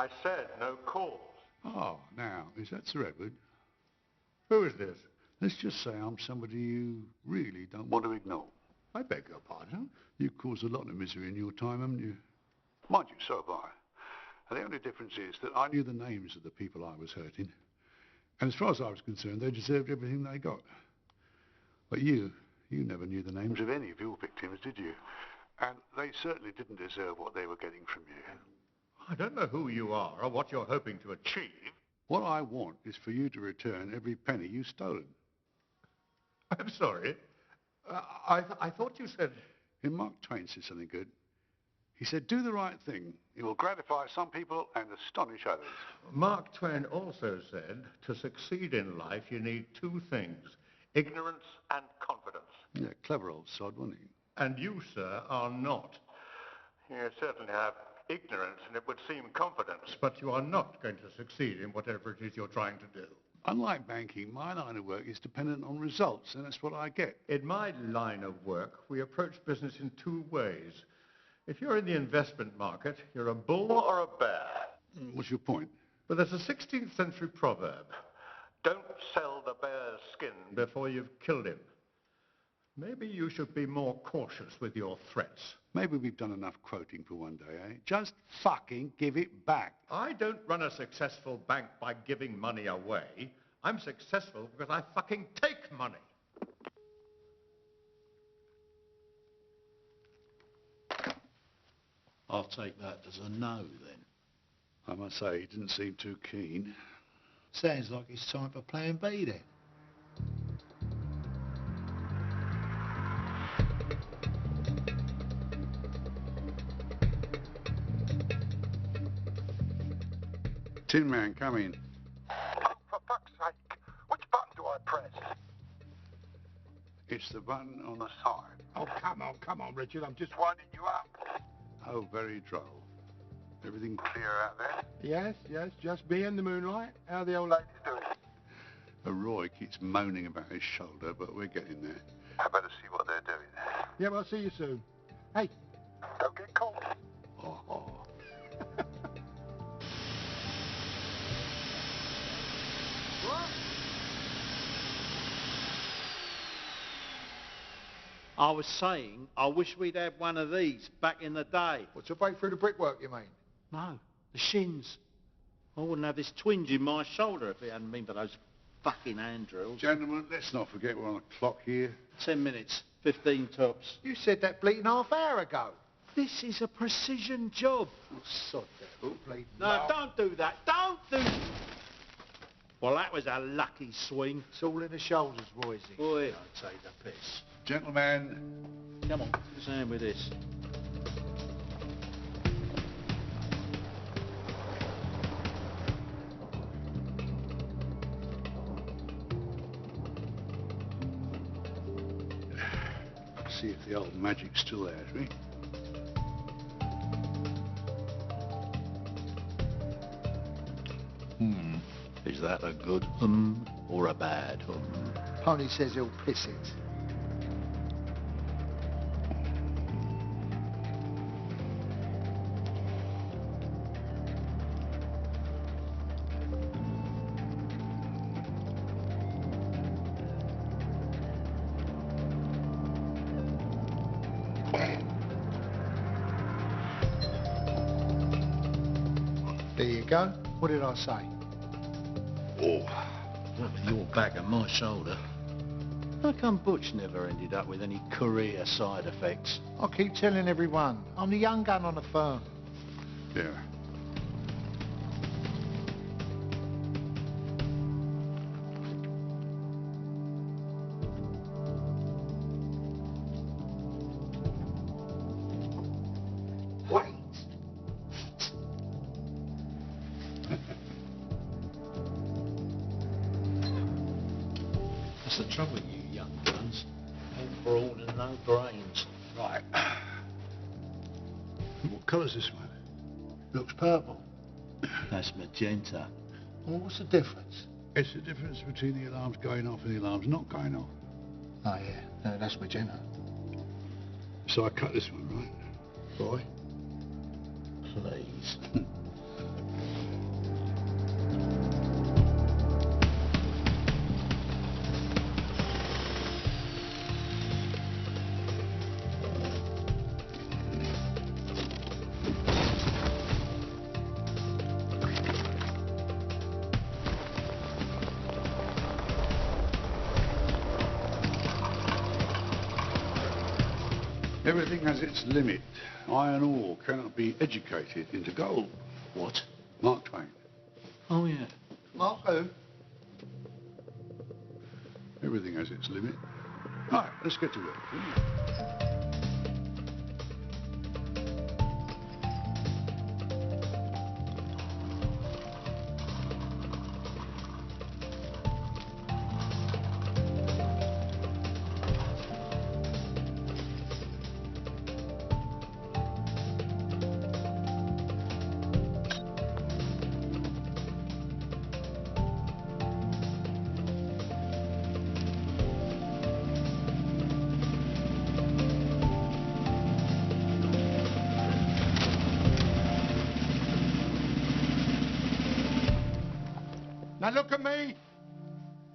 I said no calls. Oh, now, is that Sir Edward? Who is this? Let's just say I'm somebody you really don't want to ignore. I beg your pardon? You've caused a lot of misery in your time, haven't you? Mind you, so have I. And the only difference is that I knew the names of the people I was hurting. And as far as I was concerned, they deserved everything they got. But you never knew the names of any of your victims, did you? And they certainly didn't deserve what they were getting from you. I don't know who you are or what you're hoping to achieve. What I want is for you to return every penny you've stolen. I'm sorry. I thought you said... And Mark Twain said something good. He said, do the right thing. It will gratify some people and astonish others. Mark Twain also said, to succeed in life, you need two things, ignorance and confidence. Yeah, clever old sod, wasn't he? And you, sir, are not. You certainly have ignorance and it would seem confidence, but you are not going to succeed in whatever it is you're trying to do. Unlike banking, my line of work is dependent on results, and that's what I get. In my line of work, we approach business in two ways. If you're in the investment market, you're a bull or a bear. What's your point? Well, there's a 16th century proverb. Don't sell the bear's skin before you've killed him. Maybe you should be more cautious with your threats. Maybe we've done enough quoting for one day, eh? Just fucking give it back. I don't run a successful bank by giving money away. I'm successful because I fucking take money. I'll take that as a no, then. I must say, he didn't seem too keen. Sounds like it's time for plan B, then. Tin Man, come in. For fuck's sake, which button do I press? It's the button on the side. Oh, come on, Richard, I'm just winding you up. Oh, very droll. Everything Clear out there? Yes, just me and the moonlight. How are the old ladies doing? Roy keeps moaning about his shoulder, but we're getting there. I better see what they're doing. Yeah, well, I'll see you soon. Hey, don't get caught. Oh. What? I was saying, I wish we'd had one of these back in the day. What's to break through the brickwork, you mean? No, the shins. I wouldn't have this twinge in my shoulder if it hadn't been for those fucking hand drills. Gentlemen, let's not forget we're on a clock here. 10 minutes, 15 tops. You said that bleating half hour ago. This is a precision job. Oh, sod that. Oh, bleeding No, don't do that. Don't do... Well, that was a lucky swing. It's all in the shoulders, Royce. Boy, I'd take the piss. Gentlemen. Come on, let's hand with this. See if the old magic's still there, shall we? Is that a good or a bad Pony says he'll piss it. There you go. What did I say? Oh. Not with your back and my shoulder. How come Butch never ended up with any career side effects? I keep telling everyone, I'm the young gun on the firm. Yeah. Wait. That's the trouble with you young guns. All brawn and no brains. Right. What colour's this one? Looks purple. That's magenta. Well, what's the difference? It's the difference between the alarms going off and the alarms not going off. Oh, yeah. No, that's magenta. So I cut this one, right? Boy. Please. Everything has its limit. Iron ore cannot be educated into gold. What? Mark Twain. Oh, yeah. Mark who? Everything has its limit. Right, let's get to work, shall we? Now look at me.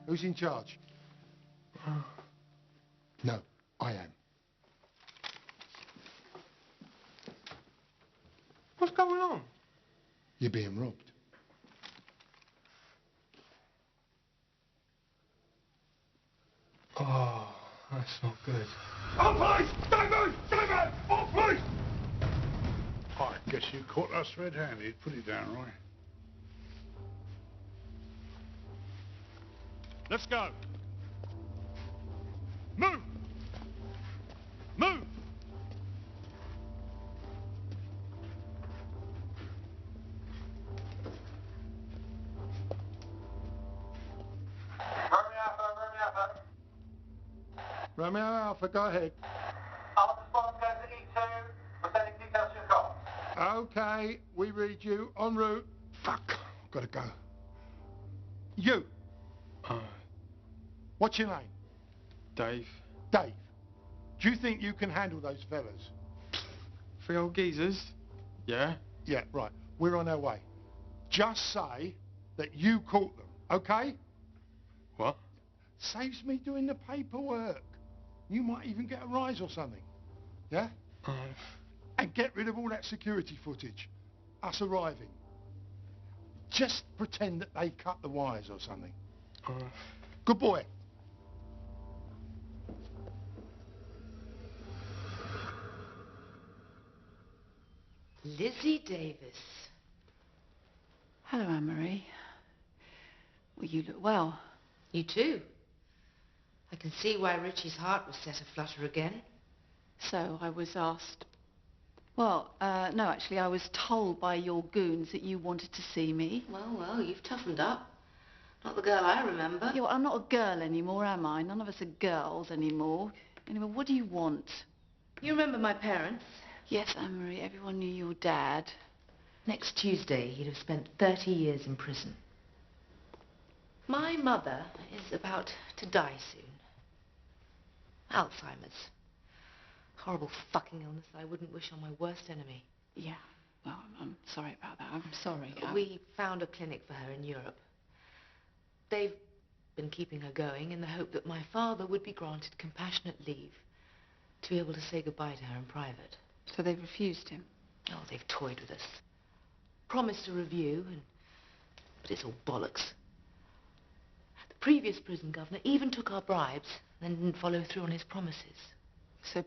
Who's in charge? No, I am. What's going on? You're being robbed. Oh, that's not good. On police! Don't move! Don't move! On police! I guess you caught us red-handed. Put it down, Roy. Let's go. Move! Move! Romeo Alpha, go ahead. Okay, we read you. En route. Fuck, gotta go. You. What's your name? Dave. Dave. Do you think you can handle those fellas? 3 old geezers? Yeah. Yeah, right. We're on our way. Just say that you caught them, okay? What? Saves me doing the paperwork. You might even get a rise or something. Yeah? And get rid of all that security footage. Us arriving. Just pretend that they cut the wires or something. Good boy. Lizzie Davis. Hello, Anne-Marie. Well, you look well. You too. I can see why Richie's heart was set aflutter again. So I was asked... Well, no, actually, I was told by your goons that you wanted to see me. Well, you've toughened up. Not the girl I remember. Yeah, well, I'm not a girl anymore, am I? None of us are girls anymore. Anyway, what do you want? You remember my parents? Yes, Anne-Marie, everyone knew your dad. Next Tuesday, he'd have spent 30 years in prison. My mother is about to die soon. Alzheimer's. Horrible fucking illness I wouldn't wish on my worst enemy. Yeah, well, I'm sorry about that. I'm sorry. We found a clinic for her in Europe. They've been keeping her going in the hope that my father would be granted compassionate leave to be able to say goodbye to her in private. So they've refused him? Oh, they've toyed with us. Promised a review, but it's all bollocks. The previous prison governor even took our bribes, then didn't follow through on his promises. So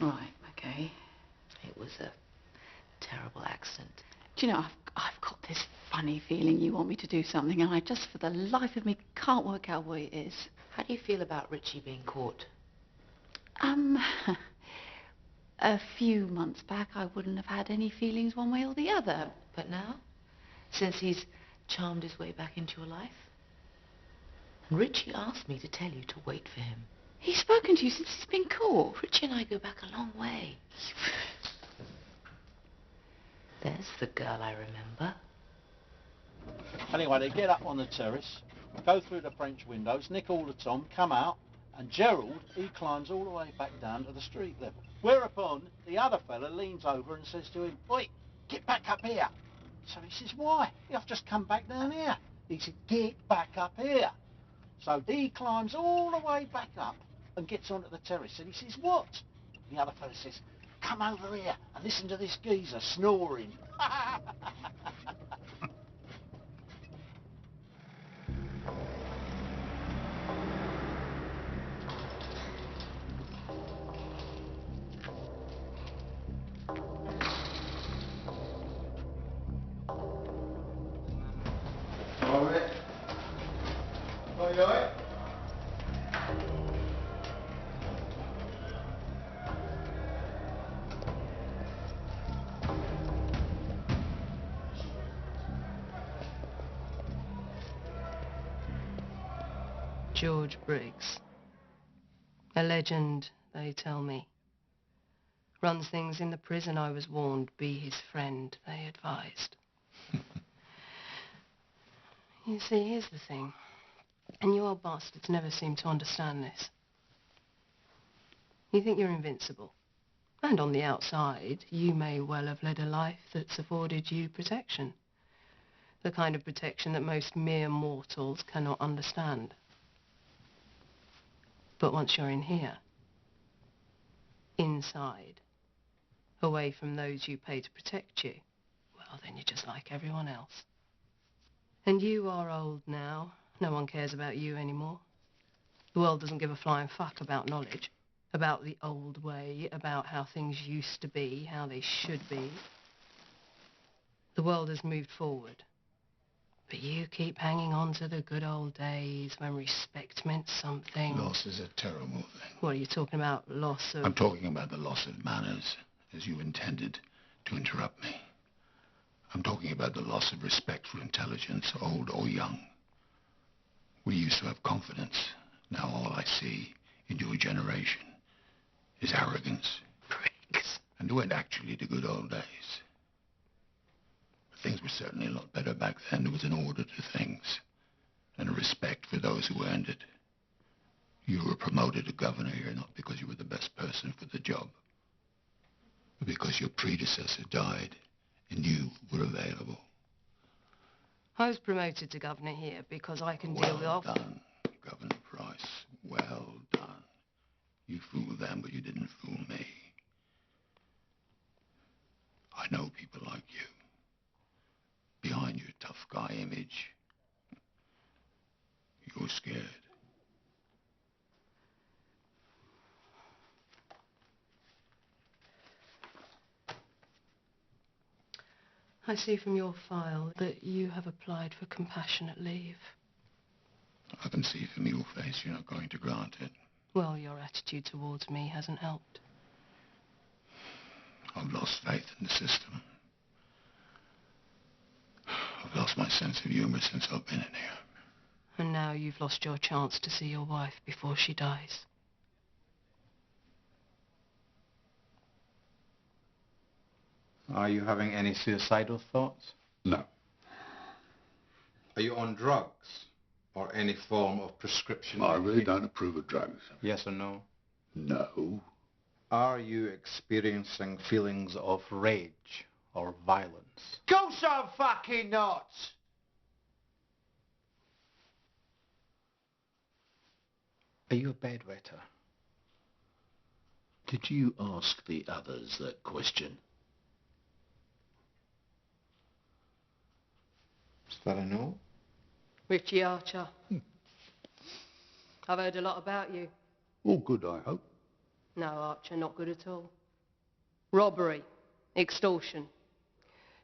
Right, okay. It was a terrible accident. Do you know, I've got this funny feeling you want me to do something, and I just, for the life of me, can't work out what it is. How do you feel about Richie being caught? A few months back, I wouldn't have had any feelings one way or the other. But now? Since he's charmed his way back into your life? And Richie asked me to tell you to wait for him. He's spoken to you since he's been caught. Richie and I go back a long way. There's the girl I remember. Anyway, they get up on the terrace, go through the French windows, nick all the Tom, come out, and Gerald, he climbs all the way back down to the street level. Whereupon, the other fella leans over and says to him, "Oi, get back up here." So he says, "Why? I've just come back down here." He said, "Get back up here." So he climbs all the way back up and gets onto the terrace, and he says, "What?" The other fella says, "Come over here and listen to this geezer snoring." All right. Oh, you all right? George Briggs. A legend, they tell me. Runs things in the prison, I was warned. Be his friend, they advised. You see, here's the thing. And you old bastards never seem to understand this. You think you're invincible. And on the outside, you may well have led a life that's afforded you protection. The kind of protection that most mere mortals cannot understand. But once you're in here, inside, away from those you pay to protect you, well, then you're just like everyone else. And you are old now. No one cares about you anymore. The world doesn't give a flying fuck about knowledge, about the old way, about how things used to be, how they should be. The world has moved forward. But you keep hanging on to the good old days when respect meant something. Loss is a terrible thing. What are you talking about? Loss of... I'm talking about the loss of manners, as you intended to interrupt me. I'm talking about the loss of respect for intelligence, old or young. We used to have confidence. Now all I see in your generation is arrogance. Pricks. And they weren't actually the good old days. Things were certainly a lot better back then. There was an order to things and a respect for those who earned it. You were promoted to governor here not because you were the best person for the job, but because your predecessor died and you were available. I was promoted to governor here because I can deal with... Well done, Governor Price. Well done. You fooled them, but you didn't fool me. I know people like you. Behind your tough guy image, you're scared. I see from your file that you have applied for compassionate leave. I can see from your face you're not going to grant it. Well, your attitude towards me hasn't helped. I've lost faith in the system. I've lost my sense of humor since I've been in here. And now you've lost your chance to see your wife before she dies. Are you having any suicidal thoughts? No. Are you on drugs or any form of prescription? I really don't approve of drugs. Yes or no? No. Are you experiencing feelings of rage or violence? Course I'm fucking not! Are you a bedwetter? Did you ask the others that question? Is that a no? Richie Archer. I've heard a lot about you. All good, I hope. No, Archer, not good at all. Robbery, extortion,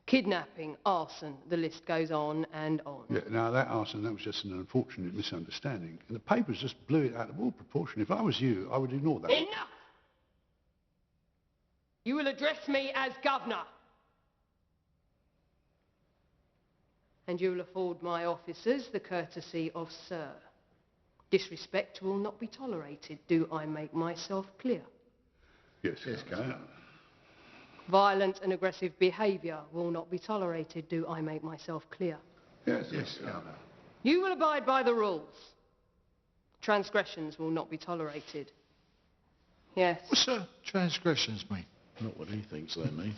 kidnapping, arson, the list goes on and on. Yeah, now that arson, that was just an unfortunate misunderstanding. And the papers just blew it out of all proportion. If I was you, I would ignore that. Enough! You will address me as governor. And you will afford my officers the courtesy of sir. Disrespect will not be tolerated. Do I make myself clear? Yes, Count. Violent and aggressive behaviour will not be tolerated. Do I make myself clear? Yes, Count. You will abide by the rules. Transgressions will not be tolerated. Yes. What's transgressions mean? Not what he thinks they mean.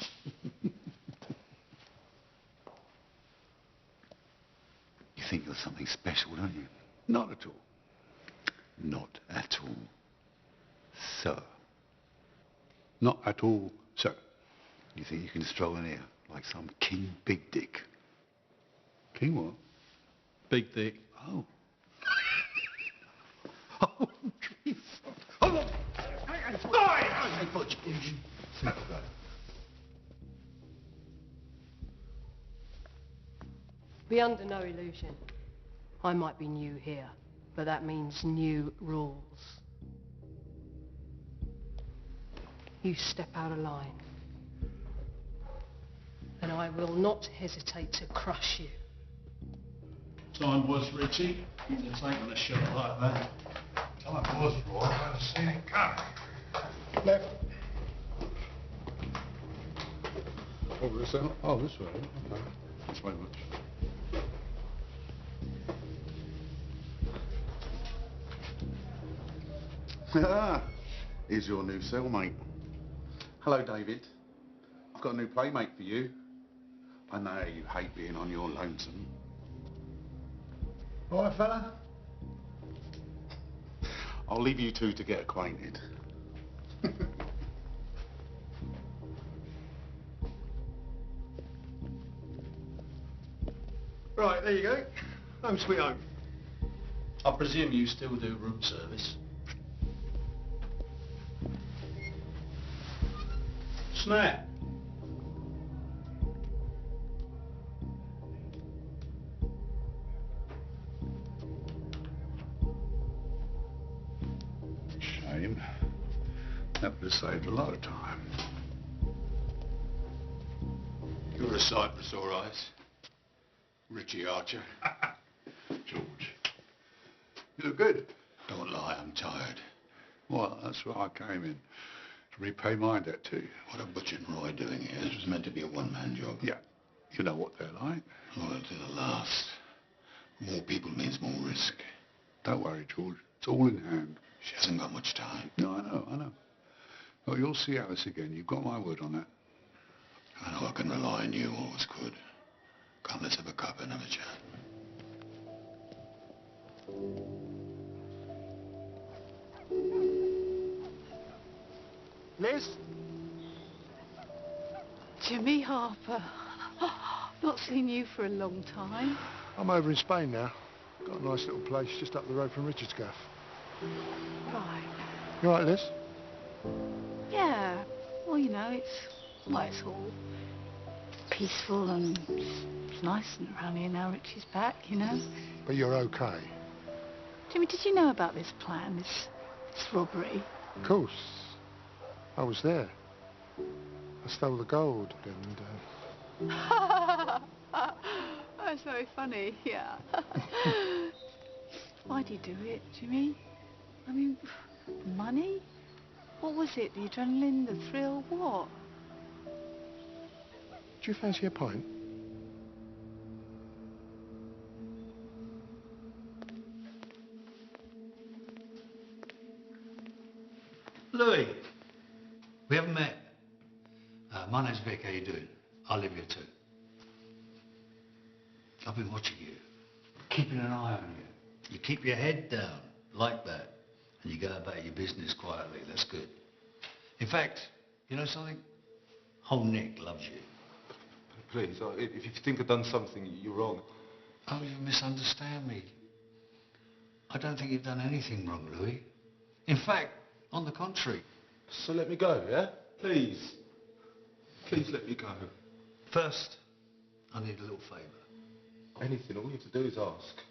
You think you're something special, don't you? Not at all. Not at all, sir. Not at all, sir. You think you can stroll in here like some King Big Dick? King what? Big dick. Oh. Oh, Jesus. Hold on. I put you. Be under no illusion. I might be new here, but that means new rules. You step out of line, and I will not hesitate to crush you. Time was, Richie. You can take on a shot like that. Time was, Roy. I've seen it coming. Left. Over this out? Oh, this way. Okay. Thanks very much. Ah, here's your new cellmate. Hello, David. I've got a new playmate for you. I know you hate being on your lonesome. All right, fella? I'll leave you two to get acquainted. Right, there you go. Home sweet home. I presume you still do room service. Snap. Shame. That would have saved a lot of time. You're a sight for sore eyes. Richie Archer. George. You look good. Don't lie, I'm tired. Well, that's why I came in. To repay my debt to you. What are Butch and Roy doing here? This was meant to be a one-man job. Yeah. You know what they're like. Loyal to the last. More people means more risk. Don't worry, George. It's all in hand. She hasn't got much time. No, I know. Oh, you'll see Alice again. You've got my word on that. I know I can rely on you, always could. Come, let's have a cup and have a chat. Liz? Jimmy Harper. Not seen you for a long time. I'm over in Spain now. Got a nice little place just up the road from Richard's gaff. Right. You all right, Liz? Yeah. Well, you know, it's all peaceful and it's nice and around here now Richie's back, you know. But you're okay? Jimmy, did you know about this plan, this robbery? Of course. I was there. I stole the gold and... That's very funny, yeah. Why'd you do it, Jimmy? I mean, money? What was it? The adrenaline, the thrill, what? Do you fancy a pint? Louis, we haven't met. My name's Vic. How you doing? I live here too. I've been watching you, keeping an eye on you. You keep your head down like that, and you go about your business quietly. That's good. In fact, you know something? Whole Nick loves you. Please, if you think I've done something, you're wrong. Oh, you misunderstand me. I don't think you've done anything wrong, Louis. In fact, on the contrary. So let me go, yeah? Please. Please let me go. First, I need a little favour. Anything, all you have to do is ask.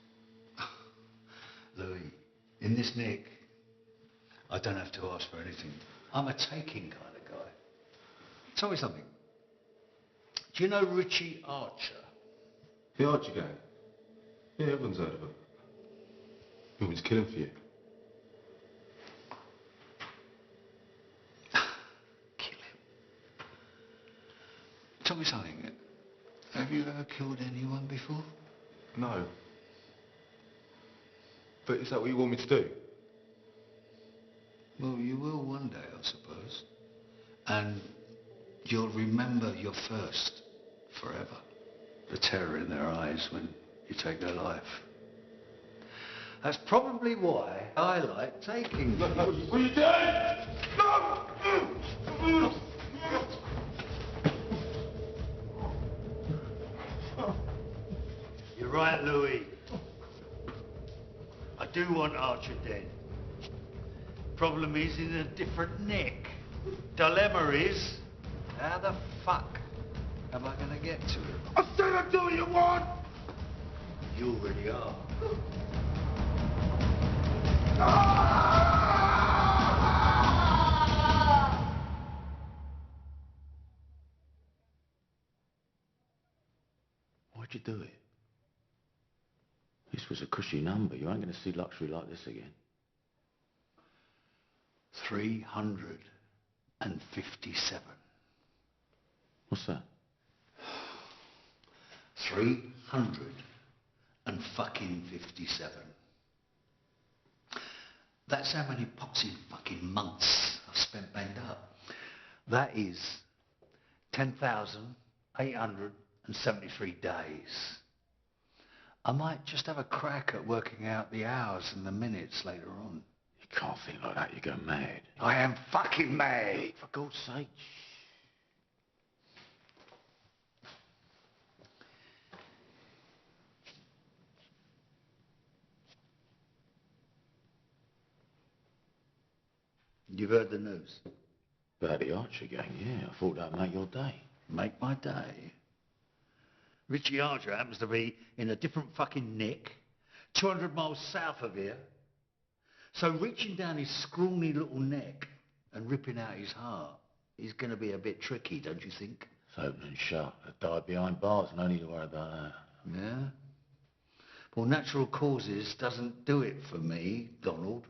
Louis, in this nick, I don't have to ask for anything. I'm a taking kind of guy. Tell me something. Do you know Richie Archer? The Archer gang? Yeah, everyone's heard of him. You want me to kill him for you? Kill him? Tell me something. Have you ever killed anyone before? No. But is that what you want me to do? Well, you will one day, I suppose. And you'll remember your first forever. The terror in their eyes when you take their life. That's probably why I like taking them. What are you doing? No! You're right, Louis. I do want Archer dead. Problem is in a different nick. Dilemma is, how the fuck am I going to get to him? I said I'd do what you want! You already are. Why'd you do it? This was a cushy number. You ain't going to see luxury like this again. 357. What's that? 357. That's how many boxing fucking months I've spent banged up. That is 10,873 days. I might just have a crack at working out the hours and the minutes later on. You can't think like that. You go mad. I am fucking mad. Hey, for God's sake. You've heard the news? About the Archer gang, yeah. I thought that'd make your day. Make my day. Richie Archer happens to be in a different fucking nick, 200 miles south of here. So reaching down his scrawny little neck and ripping out his heart is going to be a bit tricky, don't you think? It's open and shut. They died behind bars. No need to worry about that. Yeah? Well, natural causes doesn't do it for me, Donald.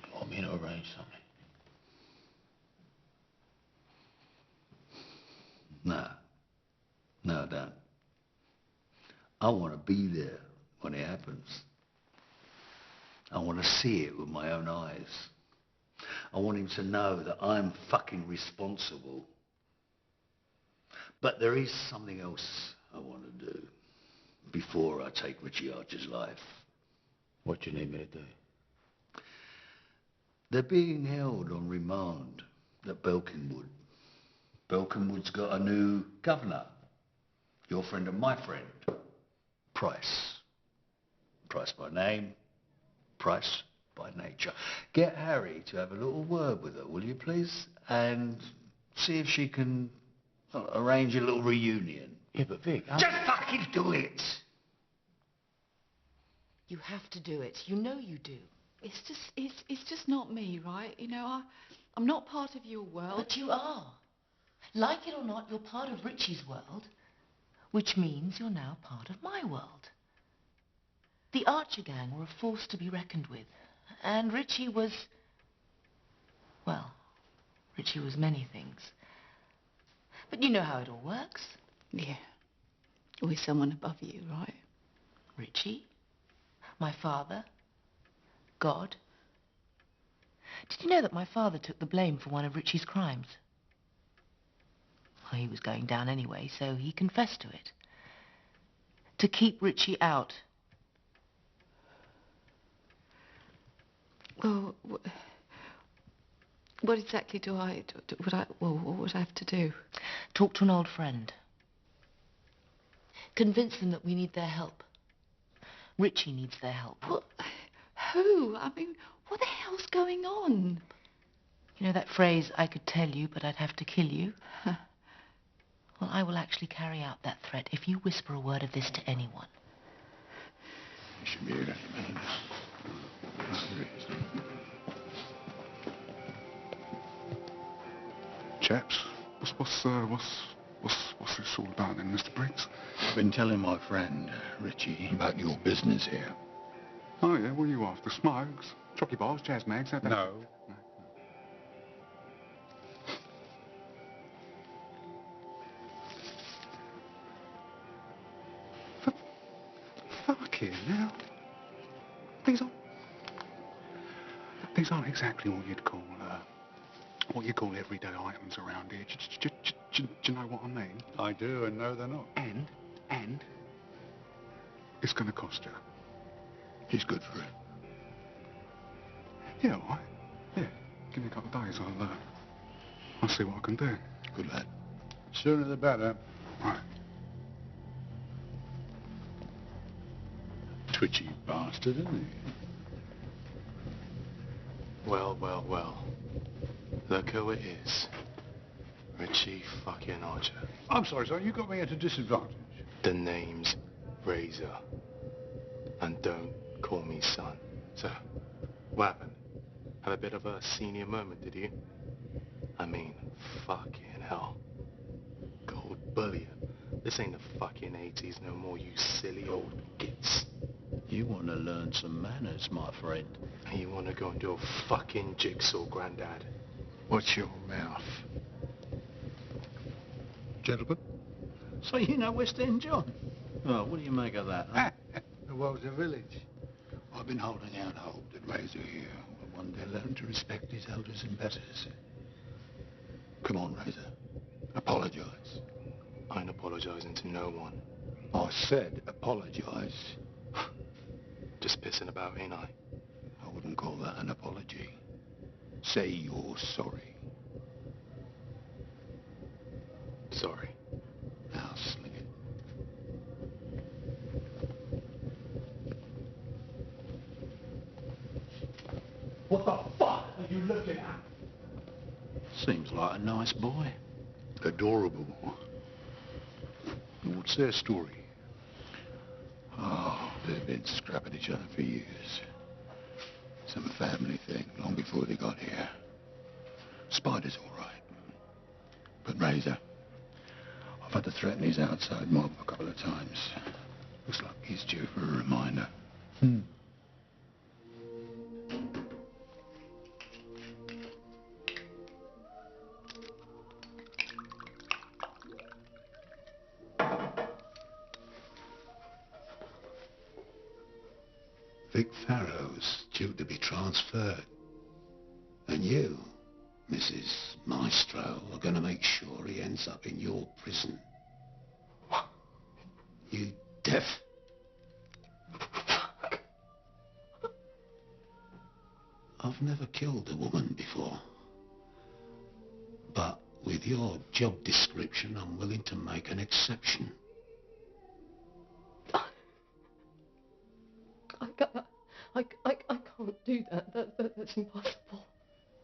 You want me to arrange something? No. No, I don't. I want to be there when it happens. I want to see it with my own eyes. I want him to know that I'm fucking responsible. But there is something else I want to do before I take Richie Archer's life. What do you need me to do? They're being held on remand at Belkinwood. Belkinwood's got a new governor. Your friend and my friend. Price. Price by name, Price by nature. Get Harry to have a little word with her, will you please? And see if she can arrange a little reunion. Yeah, but Vic... Just fucking do it! You have to do it. You know you do. It's just not me, right? You know, I'm not part of your world. But you are. Like it or not, you're part of Richie's world, which means you're now part of my world. The Archer gang were a force to be reckoned with, and Richie was... well, Richie was many things. But you know how it all works. Yeah. Always someone above you, right? Richie, my father, God. Did you know that my father took the blame for one of Richie's crimes? Well, he was going down anyway, so he confessed to it. To keep Richie out. Well, what exactly what would I have to do? Talk to an old friend. Convince them that we need their help. Richie needs their help. Well, who? I mean, what the hell's going on? You know that phrase, I could tell you, but I'd have to kill you? Huh. Well, I will actually carry out that threat if you whisper a word of this to anyone. You should be here any minute. Chaps, what's this all about then, Mr. Briggs? I've been telling my friend, Richie, about your business here. Oh, yeah, what are you after? Smokes? Jockey bars, jazz mags? No. Fucking hell. These aren't exactly what you'd call everyday items around here. Do you know what I mean? I do, and no, they're not. And it's going to cost you. He's good for it. Yeah, all right. Yeah, give me a couple of days. I'll see what I can do. Good lad. Sooner the better. Right. Twitchy bastard, isn't he? Well. Look who it is. Richie fucking Archer. I'm sorry, sir, you got me at a disadvantage. The name's Razor. And don't call me son. So, what happened? Have a bit of a senior moment, did you? I mean, fucking hell. Gold bullion. This ain't the fucking 80s no more, you silly old gits. You want to learn some manners, my friend. And you want to go and do a fucking jigsaw, Grandad? Watch your mouth. Gentlemen? So you know West End John? Oh, what do you make of that, huh? The world's a village. I've been holding out hope that Razor here will one day learn to respect his elders and betters. Come on, Razor. Apologise. I ain't apologising to no one. I said apologise. Just pissing about, ain't I? I wouldn't call that an apology. Say you're sorry. Sorry. Now sling it. What the fuck are you looking at? Seems like a nice boy. Adorable. What's their story? Oh, they've been scrapping each other for years. Some family thing, long before they got here. Spider's all right. But Razor, I've had to threaten his outside mob a couple of times. Looks like he's due for a reminder. Vic Farrow's due to be transferred. And you, Mrs. Maestro, are going to make sure he ends up in your prison. You deaf? I've never killed a woman before. But with your job description, I'm willing to make an exception. I can't do that. That's impossible.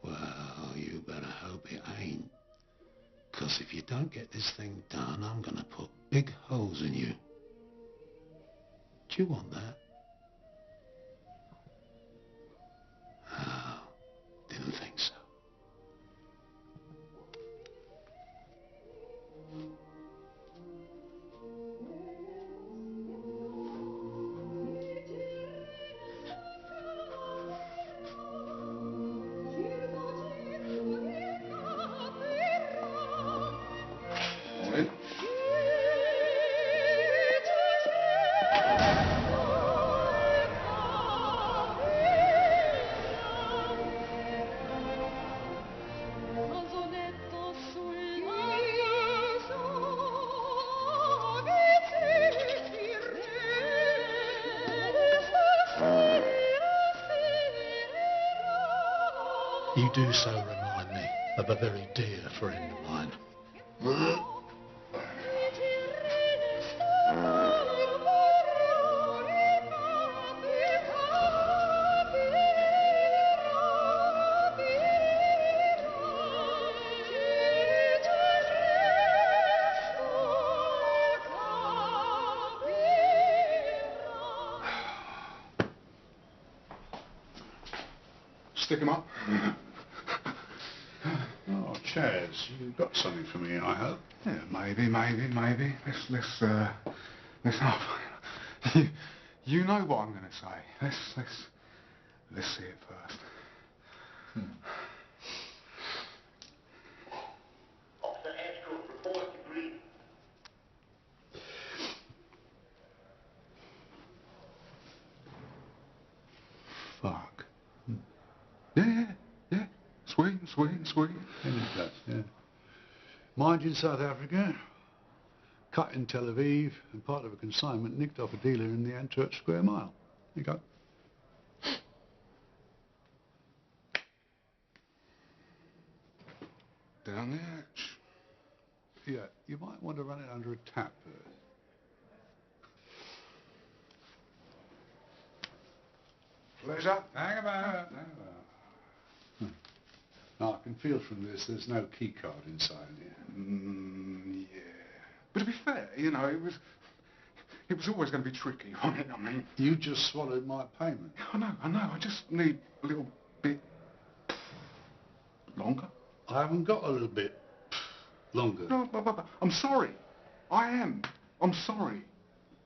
Well, you better hope it ain't. 'Cause if you don't get this thing done, I'm gonna put big holes in you. Do you want that? Oh, didn't think so. You do so remind me of a very dear friend of mine. Stick 'em up. Oh, Chaz, you got something for me, I hope. Yeah, maybe. Let's you know what I'm going to say. Let's see it first. Fuck. Yeah. Sweet. Yeah. Mind in South Africa, cut in Tel Aviv, and part of a consignment nicked off a dealer in the Antwerp Square Mile. There you go. Down the hatch. Yeah, you might want to run it under a tap first. Pleasure. Hang about. Now, I can feel from this there's no key card inside here. Yeah. But to be fair, you know, it was always going to be tricky, wasn't it? I mean... You just swallowed my payment. I know. I just need a little bit... longer. I haven't got a little bit longer. No, but I'm sorry. I am. I'm sorry.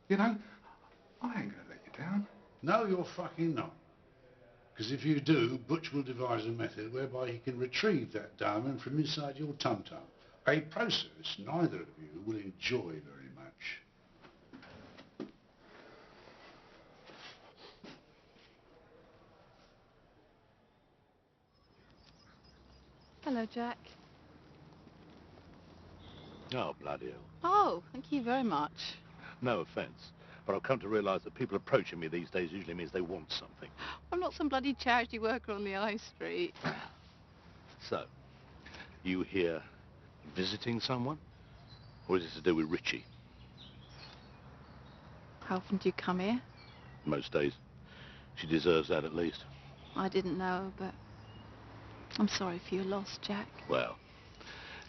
You know, I ain't going to let you down. No, you're fucking not. Because if you do, Butch will devise a method whereby he can retrieve that diamond from inside your tum-tum. A process neither of you will enjoy very much. Hello, Jack. Oh, bloody hell. Oh, thank you very much. No offence, but I've come to realise that people approaching me these days usually means they want something. I'm not some bloody charity worker on the high street. So, you here visiting someone? Or is it to do with Richie? How often do you come here? Most days. She deserves that at least. I didn't know, but I'm sorry for your loss, Jack. Well,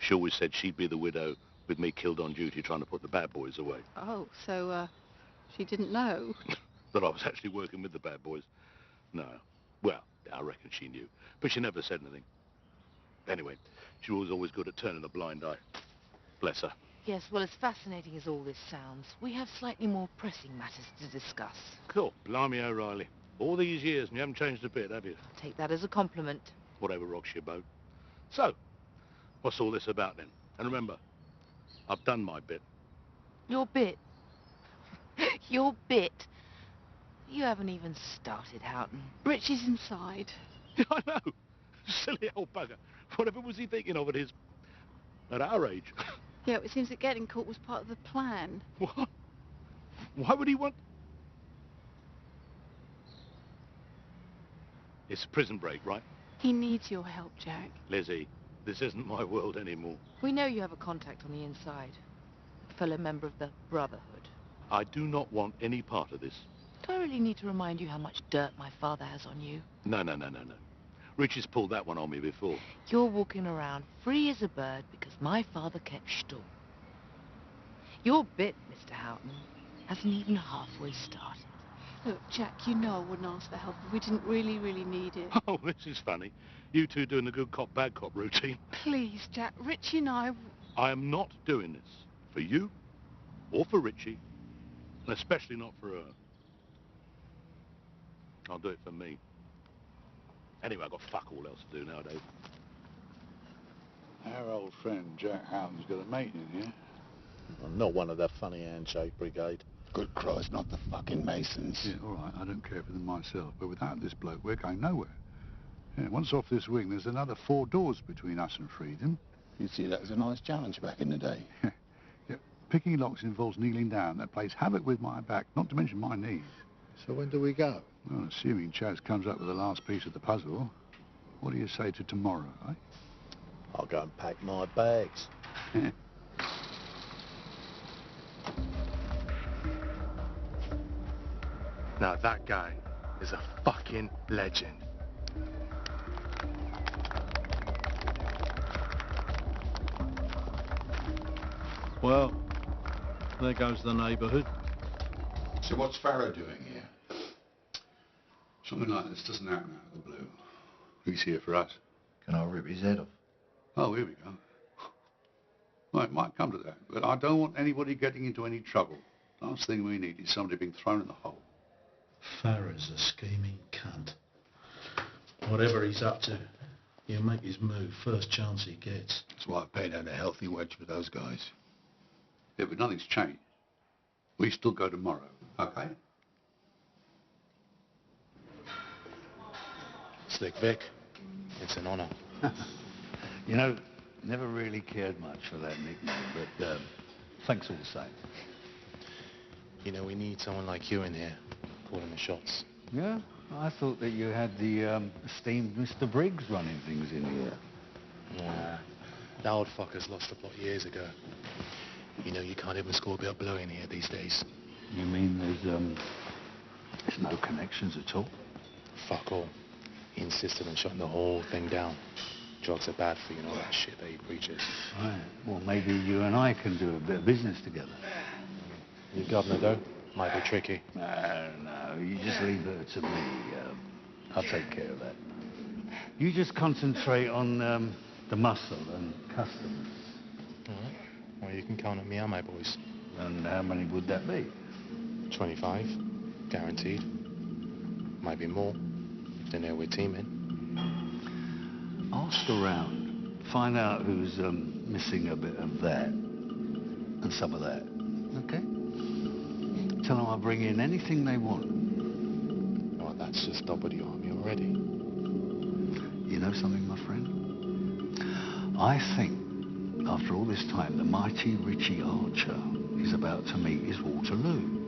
she always said she'd be the widow with me killed on duty trying to put the bad boys away. Oh, so, she didn't know? That I was actually working with the bad boys. No. Well, I reckon she knew. But she never said anything. Anyway, she was always good at turning a blind eye. Bless her. Yes, well, as fascinating as all this sounds, we have slightly more pressing matters to discuss. Cool. Blimey O'Reilly. All these years and you haven't changed a bit, have you? Take that as a compliment. Whatever rocks your boat. So, what's all this about then? And remember, I've done my bit. Your bit? Your bit? You haven't even started, Houghton. Richie's inside. I know. Silly old bugger. Whatever was he thinking of at our age? Yeah, it seems that getting caught was part of the plan. What? Why would he want... It's a prison break, right? He needs your help, Jack. Lizzie, this isn't my world anymore. We know you have a contact on the inside. A fellow member of the Brotherhood. I do not want any part of this. Do I really need to remind you how much dirt my father has on you? No. Richie's pulled that one on me before. You're walking around free as a bird because my father kept stall. Your bit, Mr. Houghton, hasn't even halfway started. Look, Jack, you know I wouldn't ask for help if we didn't really need it. Oh, this is funny. You two doing the good cop, bad cop routine. Please, Jack, Richie and I am not doing this for you or for Richie, and especially not for her. I'll do it for me. Anyway, I've got fuck all else to do nowadays. Our old friend Jack Houghton's got a mate in here. I'm not one of that funny handshake brigade. Good Christ, not the fucking Masons. Yeah, all right, I don't care for them myself, but without this bloke, we're going nowhere. Yeah, once off this wing, there's another 4 doors between us and freedom. You see, that was a nice challenge back in the day. Yeah, picking locks involves kneeling down. That plays havoc with my back, not to mention my knees. So when do we go? Well, assuming Chaz comes up with the last piece of the puzzle, what do you say to tomorrow, eh? I'll go and pack my bags. Now that guy is a fucking legend. Well, there goes the neighbourhood. So what's Farrow doing here? Something like this doesn't happen out of the blue. He's here for us. Can I rip his head off? Oh, here we go. Well, it might come to that, but I don't want anybody getting into any trouble. Last thing we need is somebody being thrown in the hole. Farrow's a scheming cunt. Whatever he's up to, he'll make his move first chance he gets. That's why I paid out a healthy wedge for those guys. Yeah, but nothing's changed. We still go tomorrow, okay? Slick Vic, it's an honour. You know, never really cared much for that nickname, but thanks all the same. You know, we need someone like you in here, calling the shots. Yeah? I thought that you had the esteemed Mr. Briggs running things in here. Yeah. That old fucker's lost the plot years ago. You know, you can't even score a bit of blow in here these days. You mean there's no connections at all? Fuck all. He insisted on shutting the whole thing down. Drugs are bad for you and all that shit that he preaches. Right. Well, maybe you and I can do a bit of business together. Your governor, though, might be tricky. No, you just leave it to me. I'll take care of that. You just concentrate on the muscle and customers. All right. Well, you can count on me and my boys. And how many would that be? 25, guaranteed. Might be more, if they know we're teaming. Ask around. Find out who's missing a bit of that and some of that. Okay? Tell them I'll bring in anything they want. Well, that's just double the army already. You know something, my friend? I think, after all this time, the mighty Richie Archer is about to meet his Waterloo.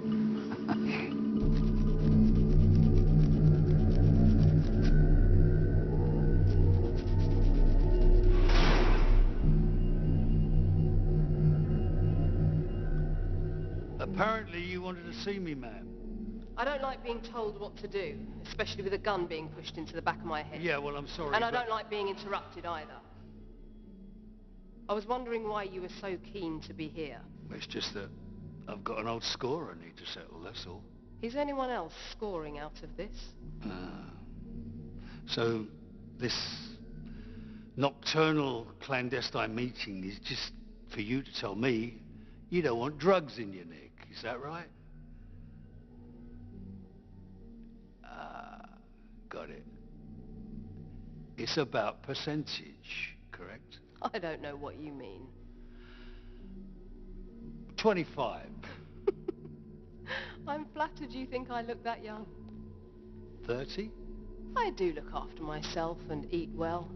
Apparently you wanted to see me, ma'am. I don't like being told what to do, especially with a gun being pushed into the back of my head. Yeah, well, I'm sorry, And I but- don't like being interrupted either. I was wondering why you were so keen to be here. It's just that I've got an old score I need to settle, that's all. Is anyone else scoring out of this? So, this nocturnal clandestine meeting is just for you to tell me you don't want drugs in your neck, is that right? Got it. It's about percentage, correct? I don't know what you mean. 25. I'm flattered you think I look that young. 30? I do look after myself and eat well.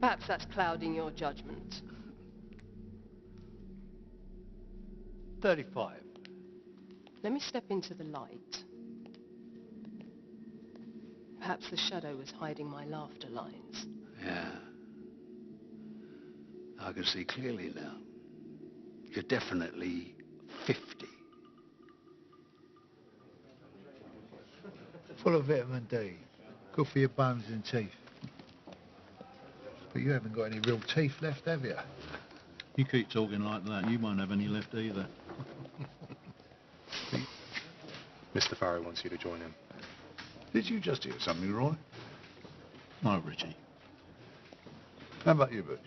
Perhaps that's clouding your judgment. 35. Let me step into the light. Perhaps the shadow was hiding my laughter lines. Yeah. I can see clearly now. You're definitely 50. Full of vitamin D. Good for your bones and teeth. But you haven't got any real teeth left, have you? You keep talking like that, you won't have any left either. Mr. Farrow wants you to join him. Did you just hear something, Roy? No, Richie. How about you, Butch?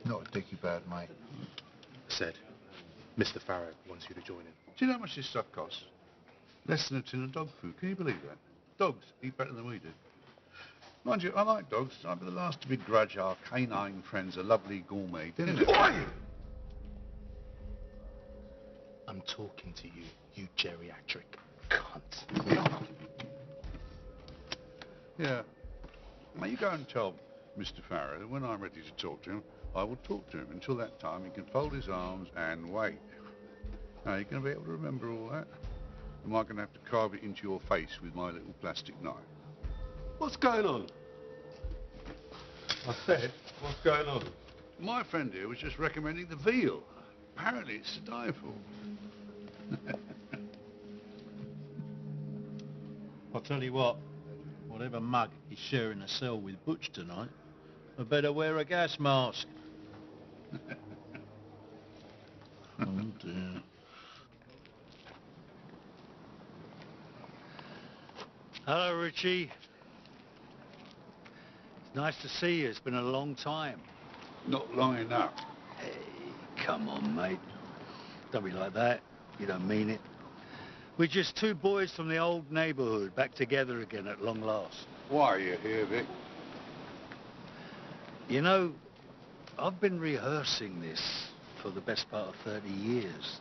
Not a dicky bad, mate. Said, Mr. Farrow wants you to join him. Do you know how much this stuff costs? Less than a tin of dog food. Can you believe that? Dogs eat better than we do. Mind you, I like dogs. I'd be the last to begrudge our canine friends a lovely gourmet dinner. I'm talking to you, you geriatric cunt. Yeah. Now you go and tell Mr. Farrow that when I'm ready to talk to him, I will talk to him. Until that time, he can fold his arms and wait. Now, you're going to be able to remember all that? Am I going to have to carve it into your face with my little plastic knife? What's going on? I said, what's going on? My friend here was just recommending the veal. Apparently it's to die for. I'll tell you what, whatever mug is sharing a cell with Butch tonight, I better wear a gas mask. Oh dear. Hello, Richie. It's nice to see you. It's been a long time. Not long enough. Hey, come on, mate. Don't be like that. You don't mean it. We're just two boys from the old neighborhood back together again at long last. Why are you here, Vic? You know, I've been rehearsing this for the best part of 30 years.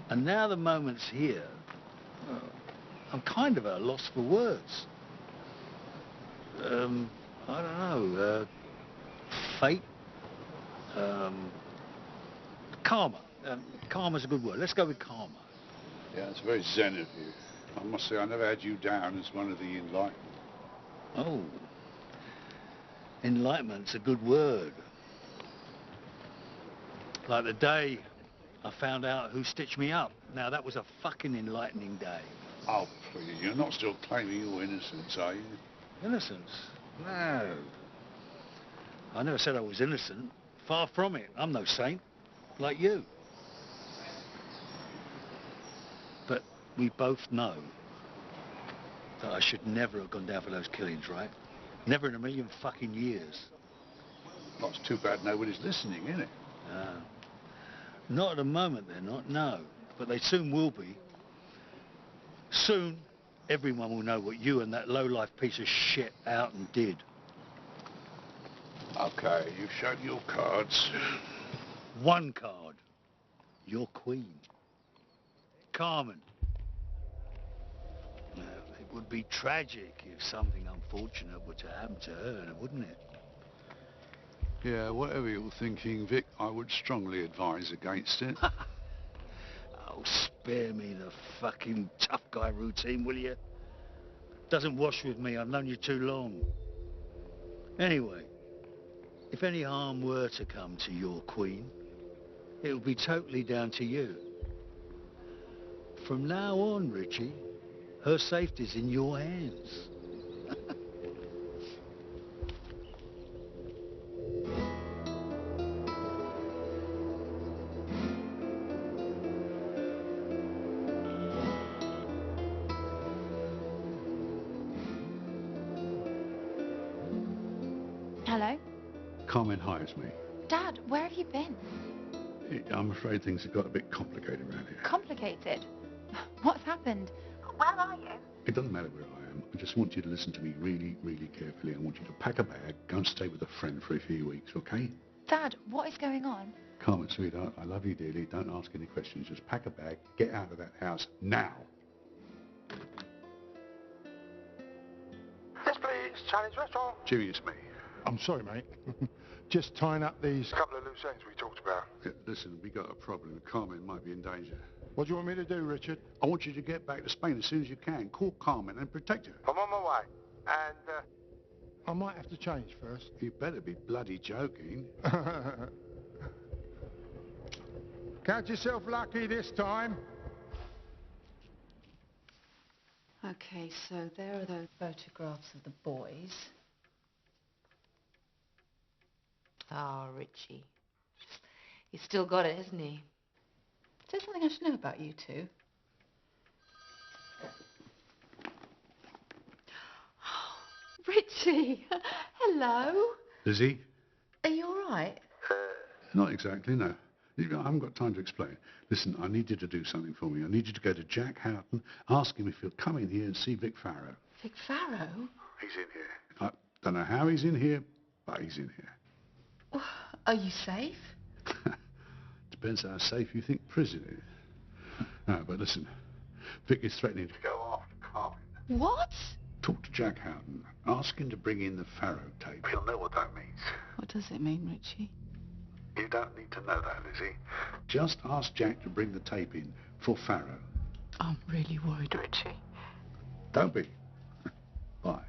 And now the moment's here. I'm kind of at a loss for words. I don't know, fate? Karma. Karma's a good word. Let's go with karma. Yeah, it's very zen of you. I must say, I never had you down as one of the enlightened. Oh. Enlightenment's a good word. Like the day I found out who stitched me up. Now, that was a fucking enlightening day. Oh, please, you're not still claiming your innocence, are you? Innocence? No. I never said I was innocent. Far from it. I'm no saint. Like you. But we both know that I should never have gone down for those killings, right? Never in a million fucking years. Well, it's too bad nobody's listening, isn't it? Not at the moment they're not, no. But they soon will be. Soon, everyone will know what you and that low-life piece of shit out and did. Okay, you've shown your cards. One card. Your queen. Carmen. Now, it would be tragic if something unfortunate were to happen to her, wouldn't it? Yeah, whatever you're thinking, Vic, I would strongly advise against it. Oh, spare me the fucking tough guy routine, will you? Doesn't wash with me. I've known you too long. Anyway, if any harm were to come to your queen, it would be totally down to you. From now on, Richie, her safety's in your hands. Hello? Carmen hires me. Dad, where have you been? I'm afraid things have got a bit complicated around here. Complicated? What's happened? Where are you? It doesn't matter where I am. I just want you to listen to me really, really carefully. I want you to pack a bag, go and stay with a friend for a few weeks, okay? Dad, what is going on? Carmen, sweetheart, I love you dearly. Don't ask any questions. Just pack a bag, get out of that house now. Yes, please. Chinese restaurant. Jimmy, it's me. I'm sorry, mate. Just tying up these... A couple of loose ends we talked about. Yeah, listen, we got a problem. Carmen might be in danger. What do you want me to do, Richard? I want you to get back to Spain as soon as you can. Call Carmen and protect her. I'm on my way. And, I might have to change first. You better be bloody joking. Count yourself lucky this time. Okay, so there are those photographs of the boys. Ah, Richie. He's still got it, hasn't he? Is there something I should know about you two? Richie! Hello! Lizzie? Are you all right? Not exactly, no. I haven't got time to explain. Listen, I need you to do something for me. I need you to go to Jack Houghton, ask him if he'll come in here and see Vic Farrow. Vic Farrow? He's in here. I don't know how he's in here, but he's in here. Are you safe? Depends how safe you think prison is. No, but listen, Vic is threatening to go after Carmen. What? Talk to Jack Houghton. Ask him to bring in the Farrow tape. He'll know what that means. What does it mean, Richie? You don't need to know that, Lizzie. Just ask Jack to bring the tape in for Farrow. I'm really worried, Richie. Don't be. Bye.